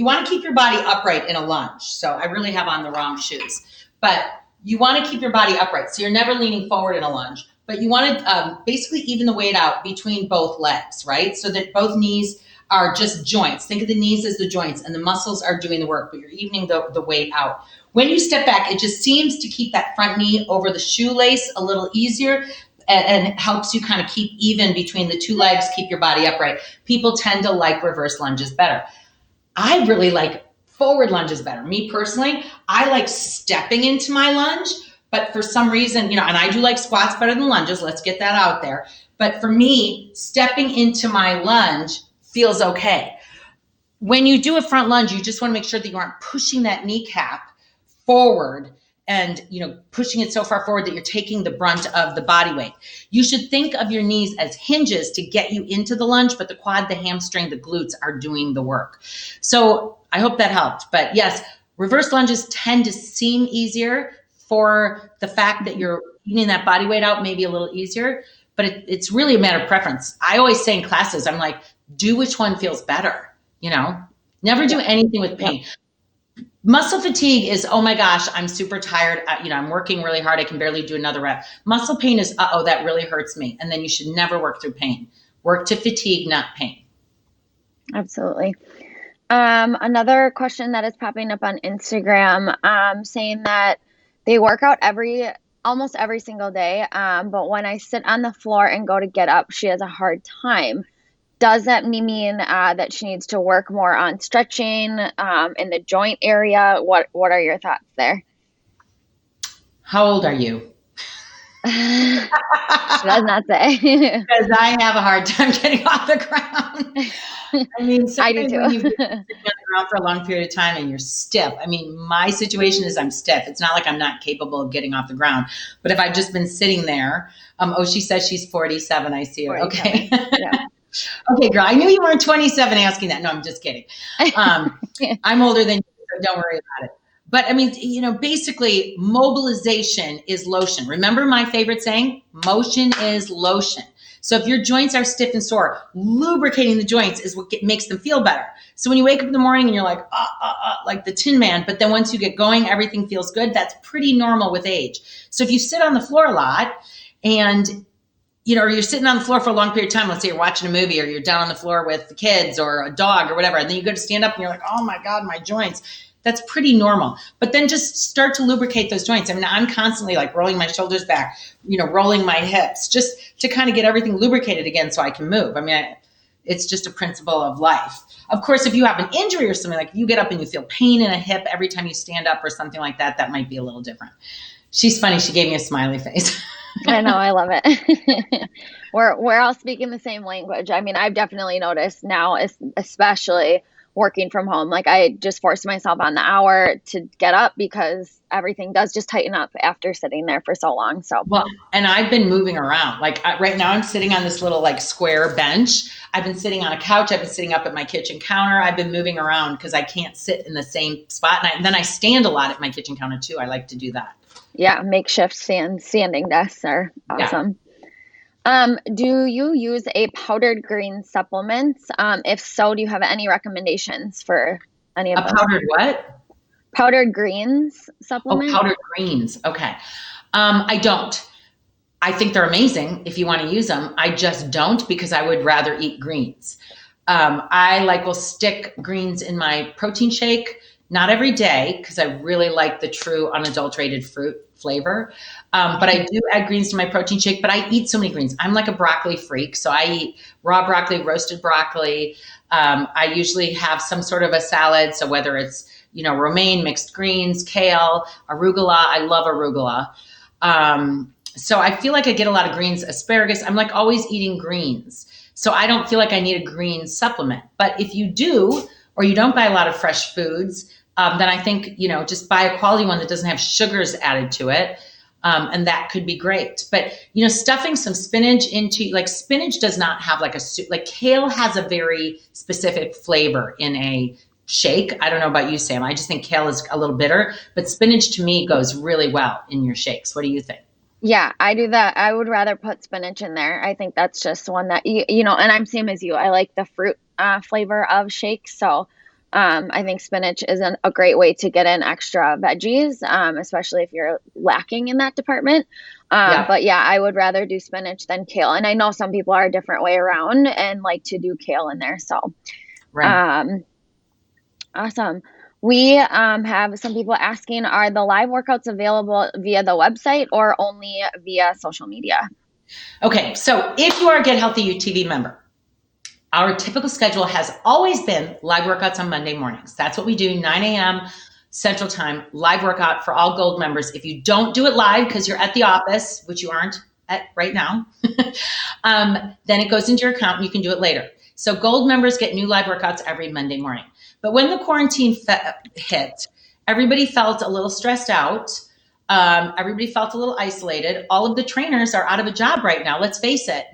want to keep your body upright in a lunge. So I really have on the wrong shoes, but you want to keep your body upright. So you're never leaning forward in a lunge, but you want to basically even the weight out between both legs, right? So that both knees are just joints. Think of the knees as the joints and the muscles are doing the work, but you're evening the weight out. When you step back, it just seems to keep that front knee over the shoelace a little easier and it helps you kind of keep even between the two legs, keep your body upright. People tend to like reverse lunges better. I really like forward lunges better. Me personally, I like stepping into my lunge, but for some reason, and I do like squats better than lunges. Let's get that out there. But for me, stepping into my lunge feels okay. When you do a front lunge, you just want to make sure that you aren't pushing that kneecap forward and pushing it so far forward that you're taking the brunt of the body weight. You should think of your knees as hinges to get you into the lunge, but the quad, the hamstring, the glutes are doing the work. So I hope that helped. But yes, reverse lunges tend to seem easier for the fact that you're evening that body weight out, maybe a little easier, but it's really a matter of preference. I always say in classes, I'm like, do which one feels better, never do anything with pain. Muscle fatigue is, oh my gosh, I'm super tired. I'm working really hard. I can barely do another rep. Muscle pain is, that really hurts me. And then you should never work through pain. Work to fatigue, not pain. Absolutely. Another question that is popping up on Instagram, saying that they work out almost every single day, but when I sit on the floor and go to get up, she has a hard time. Does that mean that she needs to work more on stretching in the joint area? What are your thoughts there? How old are you? She does not say. Because I have a hard time getting off the ground. I mean, I do sometimes too. when you've been sitting on the ground for a long period of time and you're stiff. I mean, my situation is I'm stiff. It's not like I'm not capable of getting off the ground. But if I've just been sitting there, she says she's 47. I see her. 47. Okay. Yeah. Okay, girl. I knew you weren't 27 asking that. No, I'm just kidding. I'm older than you, so don't worry about it. But I mean, basically mobilization is lotion. Remember my favorite saying? Motion is lotion. So if your joints are stiff and sore, lubricating the joints is what makes them feel better. So when you wake up in the morning and you're like the Tin Man, but then once you get going, everything feels good. That's pretty normal with age. So if you sit on the floor a lot and or you're sitting on the floor for a long period of time, let's say you're watching a movie or you're down on the floor with the kids or a dog or whatever, and then you go to stand up and you're like, oh my God, my joints. That's pretty normal. But then just start to lubricate those joints. I mean, I'm constantly like rolling my shoulders back, rolling my hips just to kind of get everything lubricated again so I can move. I mean, it's just a principle of life. Of course, if you have an injury or something, like you get up and you feel pain in a hip every time you stand up or something like that, that might be a little different. She's funny. She gave me a smiley face. I know. I love it. We're all speaking the same language. I mean, I've definitely noticed now, especially working from home. Like I just forced myself on the hour to get up because everything does just tighten up after sitting there for so long. So, well, and I've been moving around. Like right now I'm sitting on this little like square bench. I've been sitting on a couch. I've been sitting up at my kitchen counter. I've been moving around because I can't sit in the same spot. And then I stand a lot at my kitchen counter too. I like to do that. Yeah. Makeshift standing desks are awesome. Yeah. Do you use a powdered green supplements? If so, do you have any recommendations for any of those? Powdered what? Powdered greens supplements. Oh, powdered greens. Okay. I don't. I think they're amazing if you want to use them. I just don't because I would rather eat greens. I will stick greens in my protein shake, not every day because I really like the true unadulterated fruit flavor. But I do add greens to my protein shake, but I eat so many greens. I'm like a broccoli freak. So I eat raw broccoli, roasted broccoli. I usually have some sort of a salad. So whether it's, romaine, mixed greens, kale, arugula. I love arugula. So I feel like I get a lot of greens, asparagus. I'm like always eating greens. So I don't feel like I need a green supplement. But if you do, or you don't buy a lot of fresh foods, then I think, just buy a quality one that doesn't have sugars added to it. And that could be great. But, stuffing some spinach into, like spinach does not have like a soup, like kale has a very specific flavor in a shake. I don't know about you, Sam. I just think kale is a little bitter, but spinach to me goes really well in your shakes. What do you think? Yeah, I do that. I would rather put spinach in there. I think that's just one that, and I'm same as you. I like the fruit flavor of shakes. So I think spinach is a great way to get in extra veggies, especially if you're lacking in that department. But yeah, I would rather do spinach than kale. And I know some people are a different way around and like to do kale in there. So, right. Awesome. We have some people asking, are the live workouts available via the website or only via social media? Okay, so if you are a Get Healthy UTV member, our typical schedule has always been live workouts on Monday mornings. That's what we do, 9 a.m. Central Time, live workout for all Gold members. If you don't do it live because you're at the office, which you aren't at right now, then it goes into your account and you can do it later. So Gold members get new live workouts every Monday morning. But when the quarantine hit, everybody felt a little stressed out. Everybody felt a little isolated. All of the trainers are out of a job right now. Let's face it.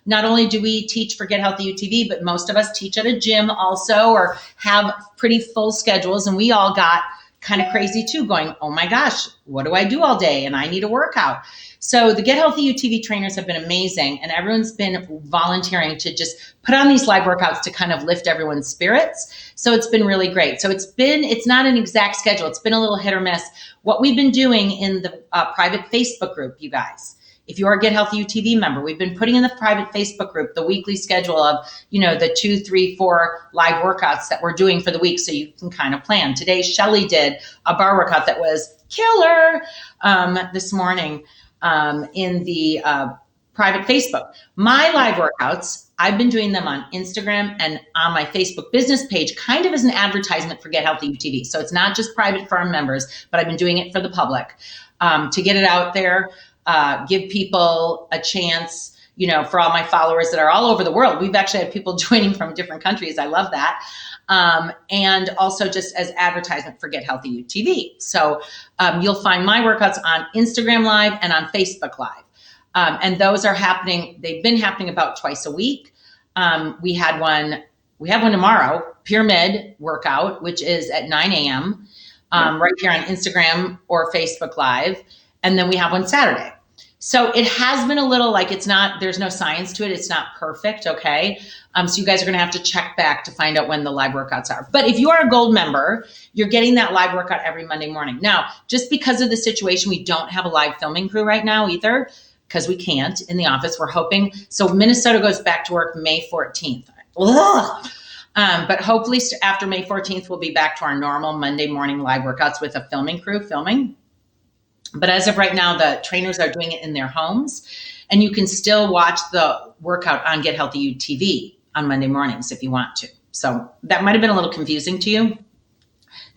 Not only do we teach for Get Healthy UTV, but most of us teach at a gym also or have pretty full schedules. And we all got kind of crazy too, going, oh my gosh, what do I do all day? And I need a workout. So the Get Healthy UTV trainers have been amazing, and everyone's been volunteering to just put on these live workouts to kind of lift everyone's spirits. So it's been really great. So it's not an exact schedule. It's been a little hit or miss. What we've been doing in the private Facebook group, you guys, If you're a Get Healthy UTV member, we've been putting in the private Facebook group the weekly schedule of, the 2, 3, 4 live workouts that we're doing for the week, so you can kind of plan. Today, Shelly did a bar workout that was killer this morning in the private Facebook. My live workouts, I've been doing them on Instagram and on my Facebook business page, kind of as an advertisement for Get Healthy UTV. So it's not just private firm members, but I've been doing it for the public to get it out there, give people a chance, for all my followers that are all over the world. We've actually had people joining from different countries. I love that. And also just as advertisement for Get Healthy UTV. So you'll find my workouts on Instagram Live and on Facebook Live. And those are happening. They've been happening about twice a week. We have one tomorrow, pyramid workout, which is at 9 a.m. Right here on Instagram or Facebook Live. And then we have one Saturday. So it has been a little like there's no science to it. It's not perfect. Okay. So you guys are going to have to check back to find out when the live workouts are. But if you are a gold member, you're getting that live workout every Monday morning. Now, just because of the situation, we don't have a live filming crew right now either, because we can't in the office. We're hoping. So Minnesota goes back to work May 14th. But hopefully after May 14th, we'll be back to our normal Monday morning live workouts with a filming crew filming. But as of right now, the trainers are doing it in their homes, and you can still watch the workout on Get Healthy UTV on Monday mornings if you want to. So that might've been a little confusing to you.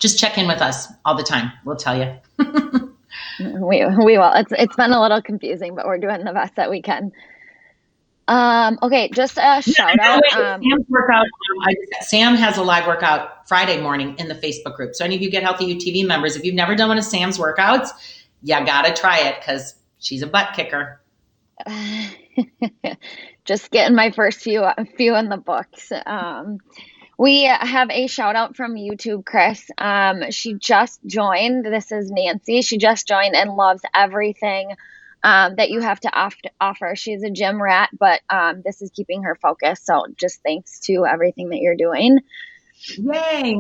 Just check in with us all the time. We'll tell you. We will. It's been a little confusing, but we're doing the best that we can. Okay, just a shout out. Sam's workout. Sam has a live workout Friday morning in the Facebook group. So any of you Get Healthy UTV members, if you've never done one of Sam's workouts, you gotta try it because she's a butt kicker. Just getting my first few in the books. We have a shout out from YouTube, Chris. She just joined. This is Nancy. She just joined and loves everything that you have to offer. She's a gym rat, but this is keeping her focused. So just thanks to everything that you're doing. Yay.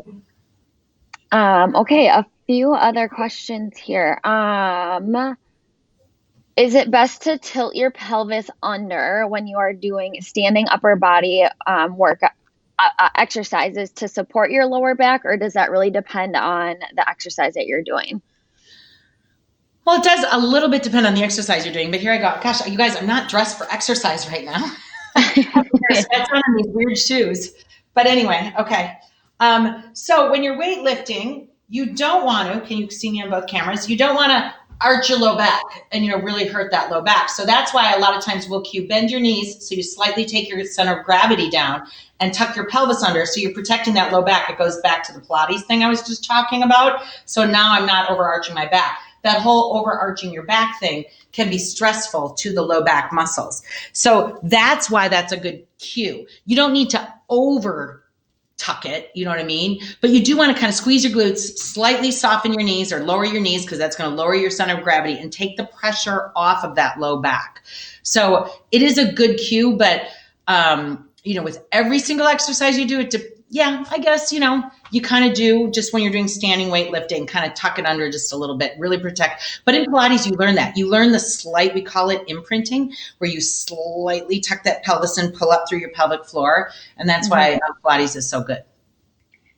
Okay, a few other questions here. Is it best to tilt your pelvis under when you are doing standing upper body work exercises to support your lower back, or does that really depend on the exercise that you're doing? Well, it does a little bit depend on the exercise you're doing, but here I go. Gosh, you guys, I'm not dressed for exercise right now. There's sweats on these weird shoes. But anyway, okay. So when you're weightlifting, you don't want to, can you see me on both cameras? You don't want to arch your low back and, really hurt that low back. So that's why a lot of times we'll cue bend your knees. So you slightly take your center of gravity down and tuck your pelvis under. So you're protecting that low back. It goes back to the Pilates thing I was just talking about. So now I'm not overarching my back. That whole overarching your back thing can be stressful to the low back muscles. So that's why that's a good cue. You don't need to over tuck it, you know what I mean? But you do want to kind of squeeze your glutes, slightly soften your knees or lower your knees because that's going to lower your center of gravity and take the pressure off of that low back. So it is a good cue, but with every single exercise you do, I guess, you kind of do just when you're doing standing weightlifting, kind of tuck it under just a little bit, really protect. But in Pilates, you learn that. You learn we call it imprinting, where you slightly tuck that pelvis and pull up through your pelvic floor. And that's why Pilates is so good.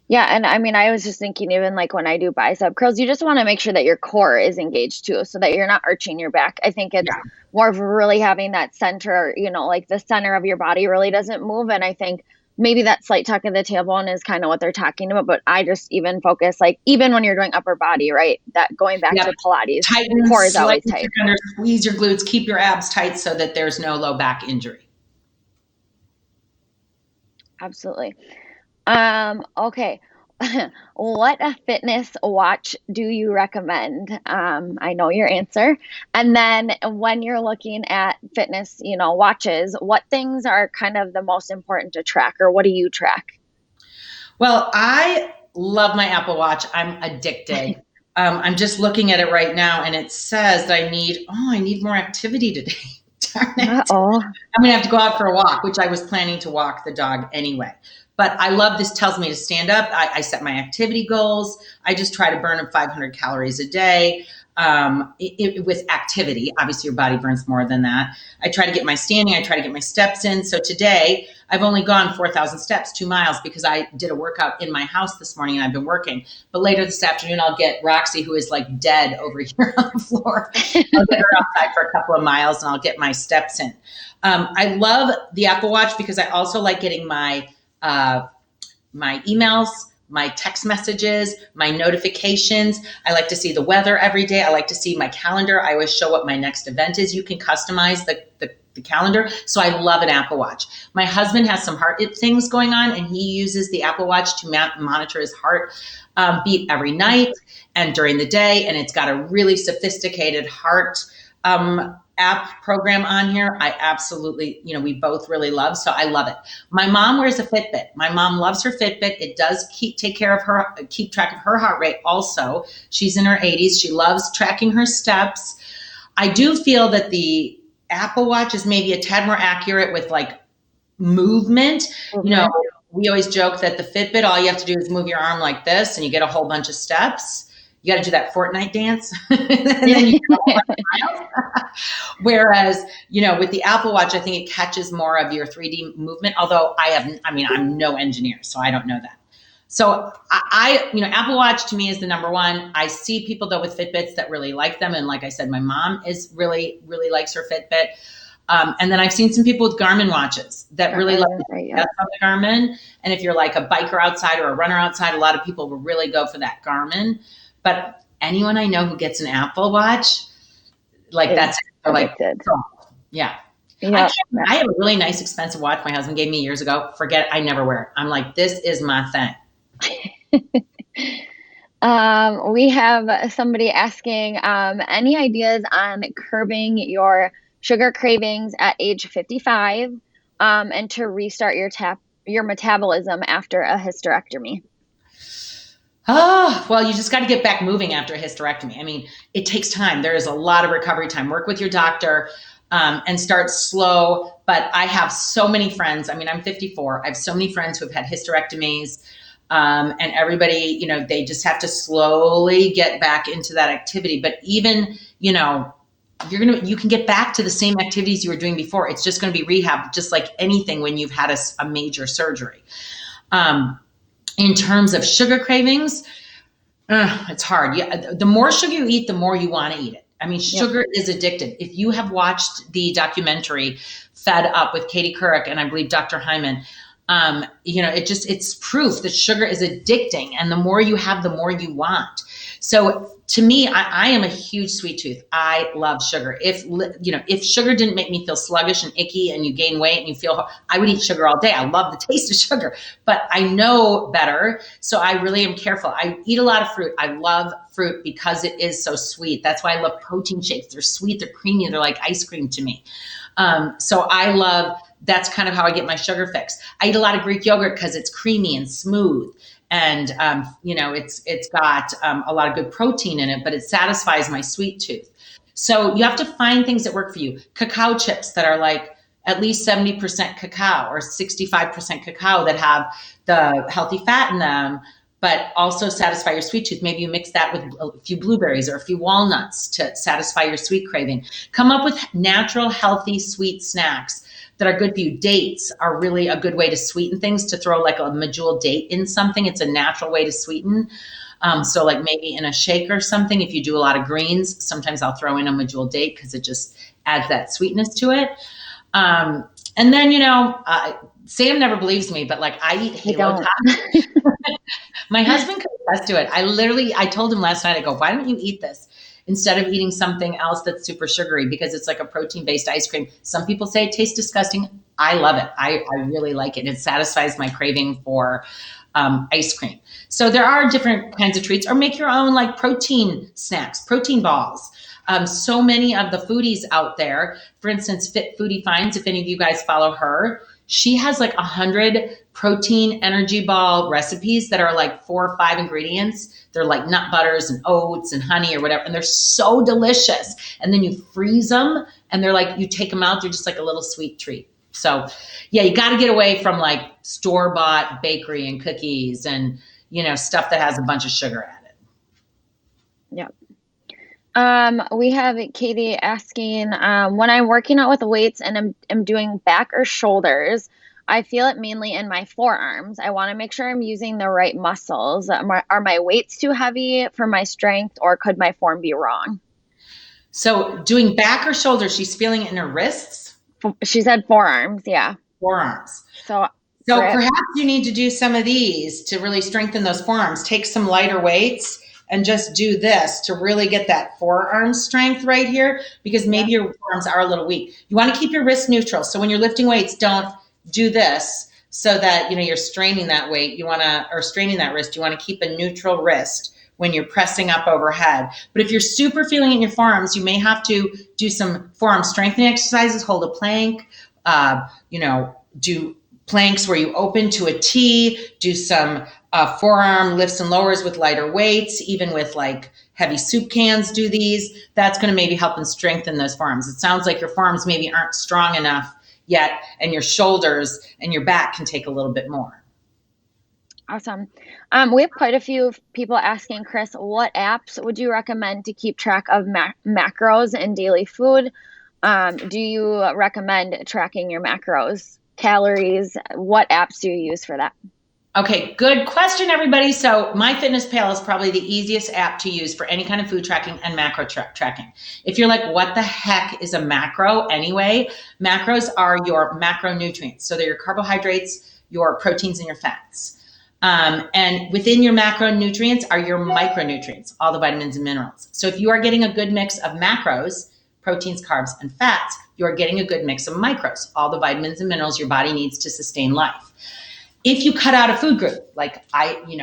Yeah. And I was just thinking, even like when I do bicep curls, you just want to make sure that your core is engaged too, so that you're not arching your back. I think it's more of really having that center, like the center of your body really doesn't move. And I think maybe that slight tuck of the tailbone is kind of what they're talking about, but I just even focus, even when you're doing upper body, right? That going back to Pilates, tighten, core is always tight. Squeeze your glutes, keep your abs tight so that there's no low back injury. Absolutely. Okay. What a fitness watch do you recommend? I know your answer. And then when you're looking at fitness, watches, what things are kind of the most important to track, or what do you track? Well, I love my Apple Watch. I'm addicted. I'm just looking at it right now, and it says that I need more activity today. Darn it. Uh-oh. I'm going to have to go out for a walk, which I was planning to walk the dog anyway. But I love this. Tells me to stand up. I set my activity goals. I just try to burn 500 calories a day. with activity. Obviously, your body burns more than that. I try to get my standing. I try to get my steps in. So today, I've only gone 4,000 steps, 2 miles, because I did a workout in my house this morning and I've been working. But later this afternoon, I'll get Roxy, who is like dead over here on the floor. I'll get her outside for a couple of miles and I'll get my steps in. I love the Apple Watch because I also like getting my emails, my text messages, my notifications. I like to see the weather every day. I like to see my calendar. I always show what my next event is. You can customize the calendar. So I love an Apple Watch. My husband has some heart things going on, and he uses the Apple Watch to monitor his heart beat every night and during the day. And it's got a really sophisticated heart app program on here. I absolutely, we both really love. So I love it. My mom wears a Fitbit. My mom loves her Fitbit. It does keep track of her heart rate also. She's in her 80s. She loves tracking her steps. I do feel that the Apple Watch is maybe a tad more accurate with like movement. Mm-hmm. We always joke that the Fitbit, all you have to do is move your arm like this and you get a whole bunch of steps. You got to do that Fortnite dance. And then you get a whole bunch of miles. Whereas, with the Apple Watch, I think it catches more of your 3D movement. Although I'm no engineer, so I don't know that. So Apple Watch to me is the number one. I see people though with Fitbits that really like them. And like I said, my mom is really, really likes her Fitbit. And then I've seen some people with Garmin watches that really love the Garmin. And if you're like a biker outside or a runner outside, a lot of people will really go for that Garmin. But anyone I know who gets an Apple Watch, like that's addicted. Yeah. Yep. I have a really nice expensive watch my husband gave me years ago. Forget it, I never wear it. I'm like, this is my thing. We have somebody asking, any ideas on curbing your sugar cravings at age 55, and to restart your metabolism after a hysterectomy? Oh, well, you just got to get back moving after a hysterectomy. I mean, it takes time. There is a lot of recovery time. Work with your doctor and start slow. But I have so many friends. I mean, I'm 54. I have so many friends who have had hysterectomies. And everybody, they just have to slowly get back into that activity. But even, you can get back to the same activities you were doing before. It's just going to be rehab, just like anything when you've had a major surgery. In terms of sugar cravings, it's hard. Yeah, the more sugar you eat, the more you want to eat it. I mean, sugar is addictive. If you have watched the documentary Fed Up with Katie Couric and I believe Dr. Hyman, it's proof that sugar is addicting, and the more you have, the more you want. So to me, I am a huge sweet tooth. I love sugar. If sugar didn't make me feel sluggish and icky and you gain weight and I would eat sugar all day. I love the taste of sugar, but I know better. So I really am careful. I eat a lot of fruit. I love fruit because it is so sweet. That's why I love protein shakes. They're sweet, they're creamy, they're like ice cream to me. So that's kind of how I get my sugar fix. I eat a lot of Greek yogurt because it's creamy and smooth. And, it's got a lot of good protein in it, but it satisfies my sweet tooth. So you have to find things that work for you. Cacao chips that are like at least 70% cacao or 65% cacao that have the healthy fat in them, but also satisfy your sweet tooth. Maybe you mix that with a few blueberries or a few walnuts to satisfy your sweet craving. Come up with natural, healthy, sweet snacks that are good for you. Dates are really a good way to sweeten things, to throw like a medjool date in something. It's a natural way to sweeten. So like maybe in a shake or something, if you do a lot of greens, sometimes I'll throw in a medjool date because it just adds that sweetness to it. And then, Sam never believes me, but like I eat Halo Top. My husband could attest to it. I told him last night, I go, why don't you eat this instead of eating something else that's super sugary, because it's like a protein-based ice cream. Some people say it tastes disgusting. I love it. I really like it. It satisfies my craving for ice cream. So there are different kinds of treats, or make your own like protein snacks, protein balls. So many of the foodies out there, for instance, Fit Foodie Finds, if any of you guys follow her, she has like 100 protein energy ball recipes that are like 4 or 5 ingredients. They're like nut butters and oats and honey or whatever. And they're so delicious. And then you freeze them and they're like, you take them out, they're just like a little sweet treat. So yeah, you got to get away from like store-bought bakery and cookies and, stuff that has a bunch of sugar added. Yep. We have Katie asking, when I'm working out with weights and I'm doing back or shoulders, I feel it mainly in my forearms. I want to make sure I'm using the right muscles. Are my weights too heavy for my strength, or could my form be wrong? So doing back or shoulders, she's feeling it in her wrists, She said forearms, yeah. forearms. So So grip. perhaps you need to do some of these to really strengthen those forearms. Take some lighter weights and just do this to really get that forearm strength right here, because maybe your forearms are a little weak. You want to keep your wrist neutral. So when you're lifting weights, don't do this so that, you're straining that weight. Or straining that wrist. You want to keep a neutral wrist when you're pressing up overhead. But if you're super feeling it in your forearms, you may have to do some forearm strengthening exercises, hold a plank, do planks where you open to a T, do some forearm lifts and lowers with lighter weights, even with like heavy soup cans, do these. That's going to maybe help and strengthen those forearms. It sounds like your forearms maybe aren't strong enough yet, and your shoulders and your back can take a little bit more. Awesome. We have quite a few people asking, Chris, what apps would you recommend to keep track of macros in daily food? Do you recommend tracking your macros, calories? What apps do you use for that? Okay, good question, everybody. So MyFitnessPal is probably the easiest app to use for any kind of food tracking and macro tracking. If you're like, what the heck is a macro anyway? Macros are your macronutrients. So they're your carbohydrates, your proteins, and your fats. And within your macronutrients are your micronutrients, all the vitamins and minerals. So if you are getting a good mix of macros, proteins, carbs, and fats, you are getting a good mix of micros, all the vitamins and minerals your body needs to sustain life. If you cut out a food group, like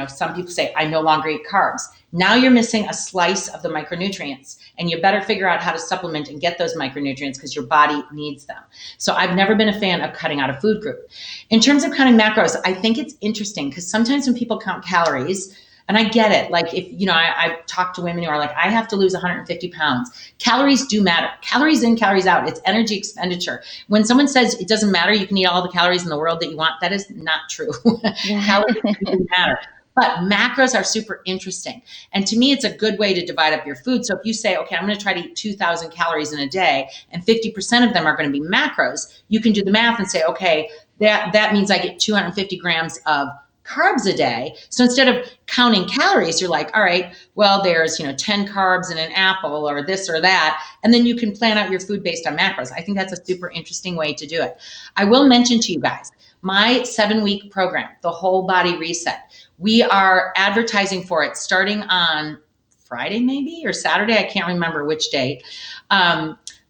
some people say, I no longer eat carbs. Now you're missing a slice of the micronutrients, and you better figure out how to supplement and get those micronutrients because your body needs them. So I've never been a fan of cutting out a food group. In terms of counting macros, I think it's interesting because sometimes when people count calories, and I get it. Like if, I talk to women who are like, I have to lose 150 pounds. Calories do matter. Calories in, calories out. It's energy expenditure. When someone says it doesn't matter, you can eat all the calories in the world that you want, that is not true. Calories do matter. But macros are super interesting. And to me, it's a good way to divide up your food. So if you say, okay, I'm going to try to eat 2,000 calories in a day, and 50% of them are going to be macros, you can do the math and say, okay, that means I get 250 grams of carbs a day. So instead of counting calories, you're like, all right, well, there's, 10 carbs in an apple or this or that. And then you can plan out your food based on macros. I think that's a super interesting way to do it. I will mention to you guys, my 7-week program, the Whole Body Reset, we are advertising for it starting on Friday, maybe, or Saturday. I can't remember which date.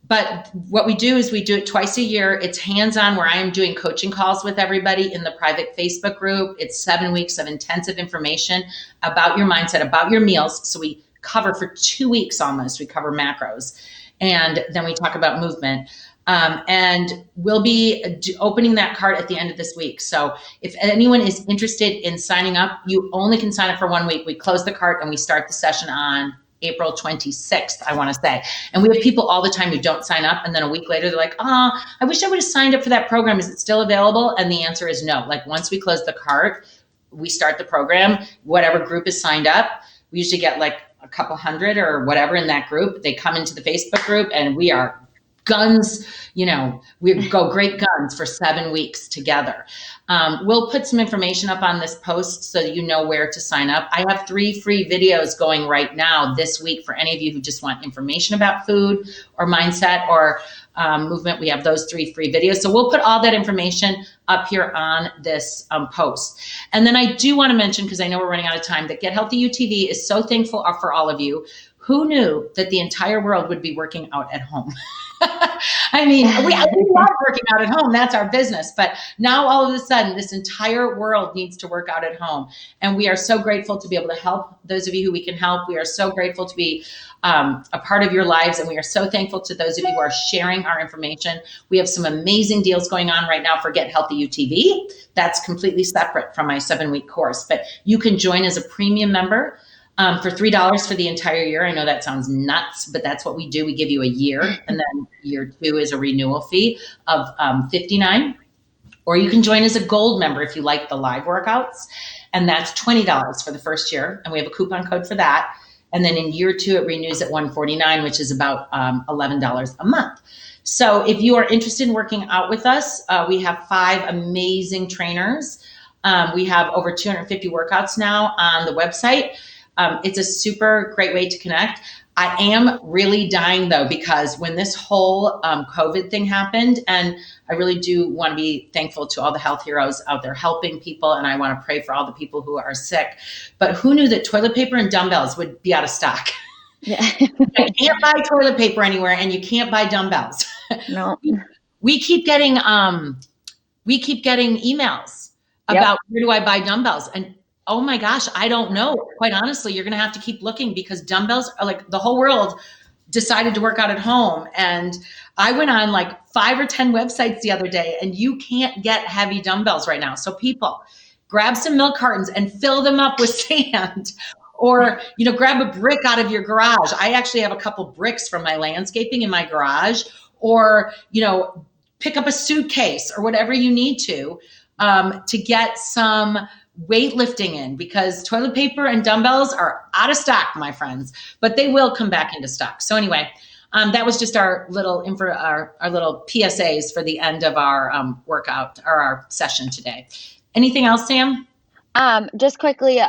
But what we do is we do it twice a year. It's hands-on, where I am doing coaching calls with everybody in the private Facebook group. It's 7 weeks of intensive information about your mindset, about your meals. So we cover for 2 weeks almost. We cover macros. And then we talk about movement. And we'll be opening that cart at the end of this week. So if anyone is interested in signing up, you only can sign up for 1 week. We close the cart and we start the session on April 26th, I want to say. And we have people all the time who don't sign up. And then a week later, they're like, I wish I would have signed up for that program. Is it still available? And the answer is no. Like once we close the cart, we start the program, whatever group is signed up, we usually get like a couple hundred or whatever in that group. They come into the Facebook group and we are guns, we go great guns for 7 weeks together. We'll put some information up on this post so that you know where to sign up. I have 3 free videos going right now this week for any of you who just want information about food or mindset or movement. We have those 3 free videos. So we'll put all that information up here on this post. And then I do want to mention, because I know we're running out of time, that Get Healthy UTV is so thankful for all of you. Who knew that the entire world would be working out at home? I mean, we love working out at home. That's our business. But now all of a sudden, this entire world needs to work out at home. And we are so grateful to be able to help those of you who we can help. We are so grateful to be a part of your lives. And we are so thankful to those of you who are sharing our information. We have some amazing deals going on right now for Get Healthy UTV. That's completely separate from my 7-week course. But you can join as a premium member for $3 for the entire year. I know that sounds nuts, but that's what we do. We give you a year, and then year 2 is a renewal fee of $59. Or you can join as a gold member if you like the live workouts, and that's $20 for the first year. And we have a coupon code for that. And then in year 2, it renews at $149, which is about $11 a month. So if you are interested in working out with us, we have 5 amazing trainers. We have over 250 workouts now on the website. It's a super great way to connect. I am really dying though, because when this whole COVID thing happened, and I really do want to be thankful to all the health heroes out there helping people, and I want to pray for all the people who are sick. But who knew that toilet paper and dumbbells would be out of stock? Yeah. You can't buy toilet paper anywhere, and you can't buy dumbbells. No. We keep getting emails about where do I buy dumbbells, and oh my gosh, I don't know. Quite honestly, you're going to have to keep looking, because dumbbells are like, the whole world decided to work out at home. And I went on like 5 or 10 websites the other day, and you can't get heavy dumbbells right now. So people, grab some milk cartons and fill them up with sand, or, grab a brick out of your garage. I actually have a couple bricks from my landscaping in my garage, or, pick up a suitcase or whatever you need to get some weightlifting in, because toilet paper and dumbbells are out of stock, my friends, but they will come back into stock. So anyway, that was just our little our little PSAs for the end of our workout, or our session today. Anything else, Sam? Just quickly,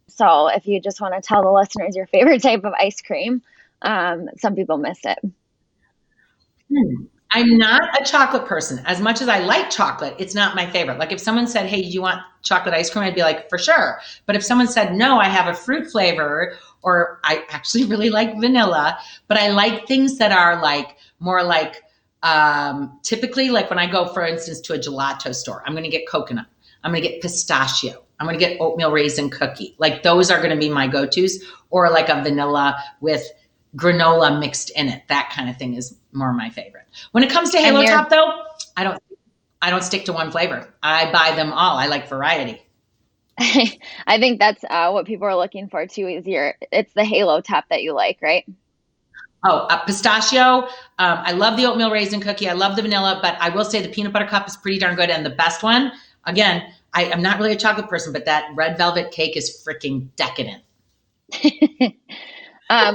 so if you just want to tell the listeners your favorite type of ice cream, some people miss it. I'm not a chocolate person. As much as I like chocolate, it's not my favorite. Like if someone said, hey, do you want chocolate ice cream? I'd be like, for sure. But if someone said, no, I have a fruit flavor, or I actually really like vanilla, but I like things that are like more like typically, like when I go, for instance, to a gelato store, I'm going to get coconut. I'm going to get pistachio. I'm going to get oatmeal raisin cookie. Like those are going to be my go-tos, or like a vanilla with granola mixed in it. That kind of thing is more my favorite. When it comes to Halo Top though, I don't stick to one flavor. I buy them all. I like variety. I think that's what people are looking for too, is it's the Halo Top that you like, right? Oh, pistachio. I love the oatmeal raisin cookie. I love the vanilla, but I will say the peanut butter cup is pretty darn good. And the best one, again, I am not really a chocolate person, but that red velvet cake is freaking decadent.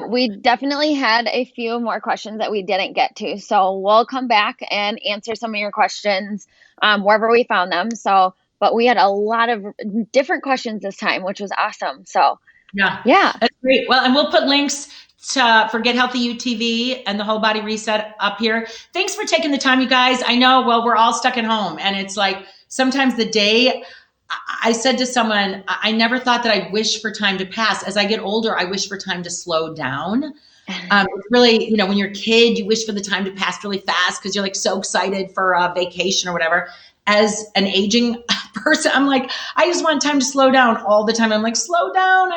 We definitely had a few more questions that we didn't get to. So we'll come back and answer some of your questions wherever we found them. But we had a lot of different questions this time, which was awesome. So yeah, that's great. Well, and we'll put links for Get Healthy UTV and the Whole Body Reset up here. Thanks for taking the time, you guys. I know, well, we're all stuck at home, and it's like sometimes the day. I said to someone, I never thought that I wish for time to pass. As I get older, I wish for time to slow down. It's really, when you're a kid, you wish for the time to pass really fast because you're like so excited for a vacation or whatever. As an aging person, I'm like, I just want time to slow down all the time. I'm like, slow down.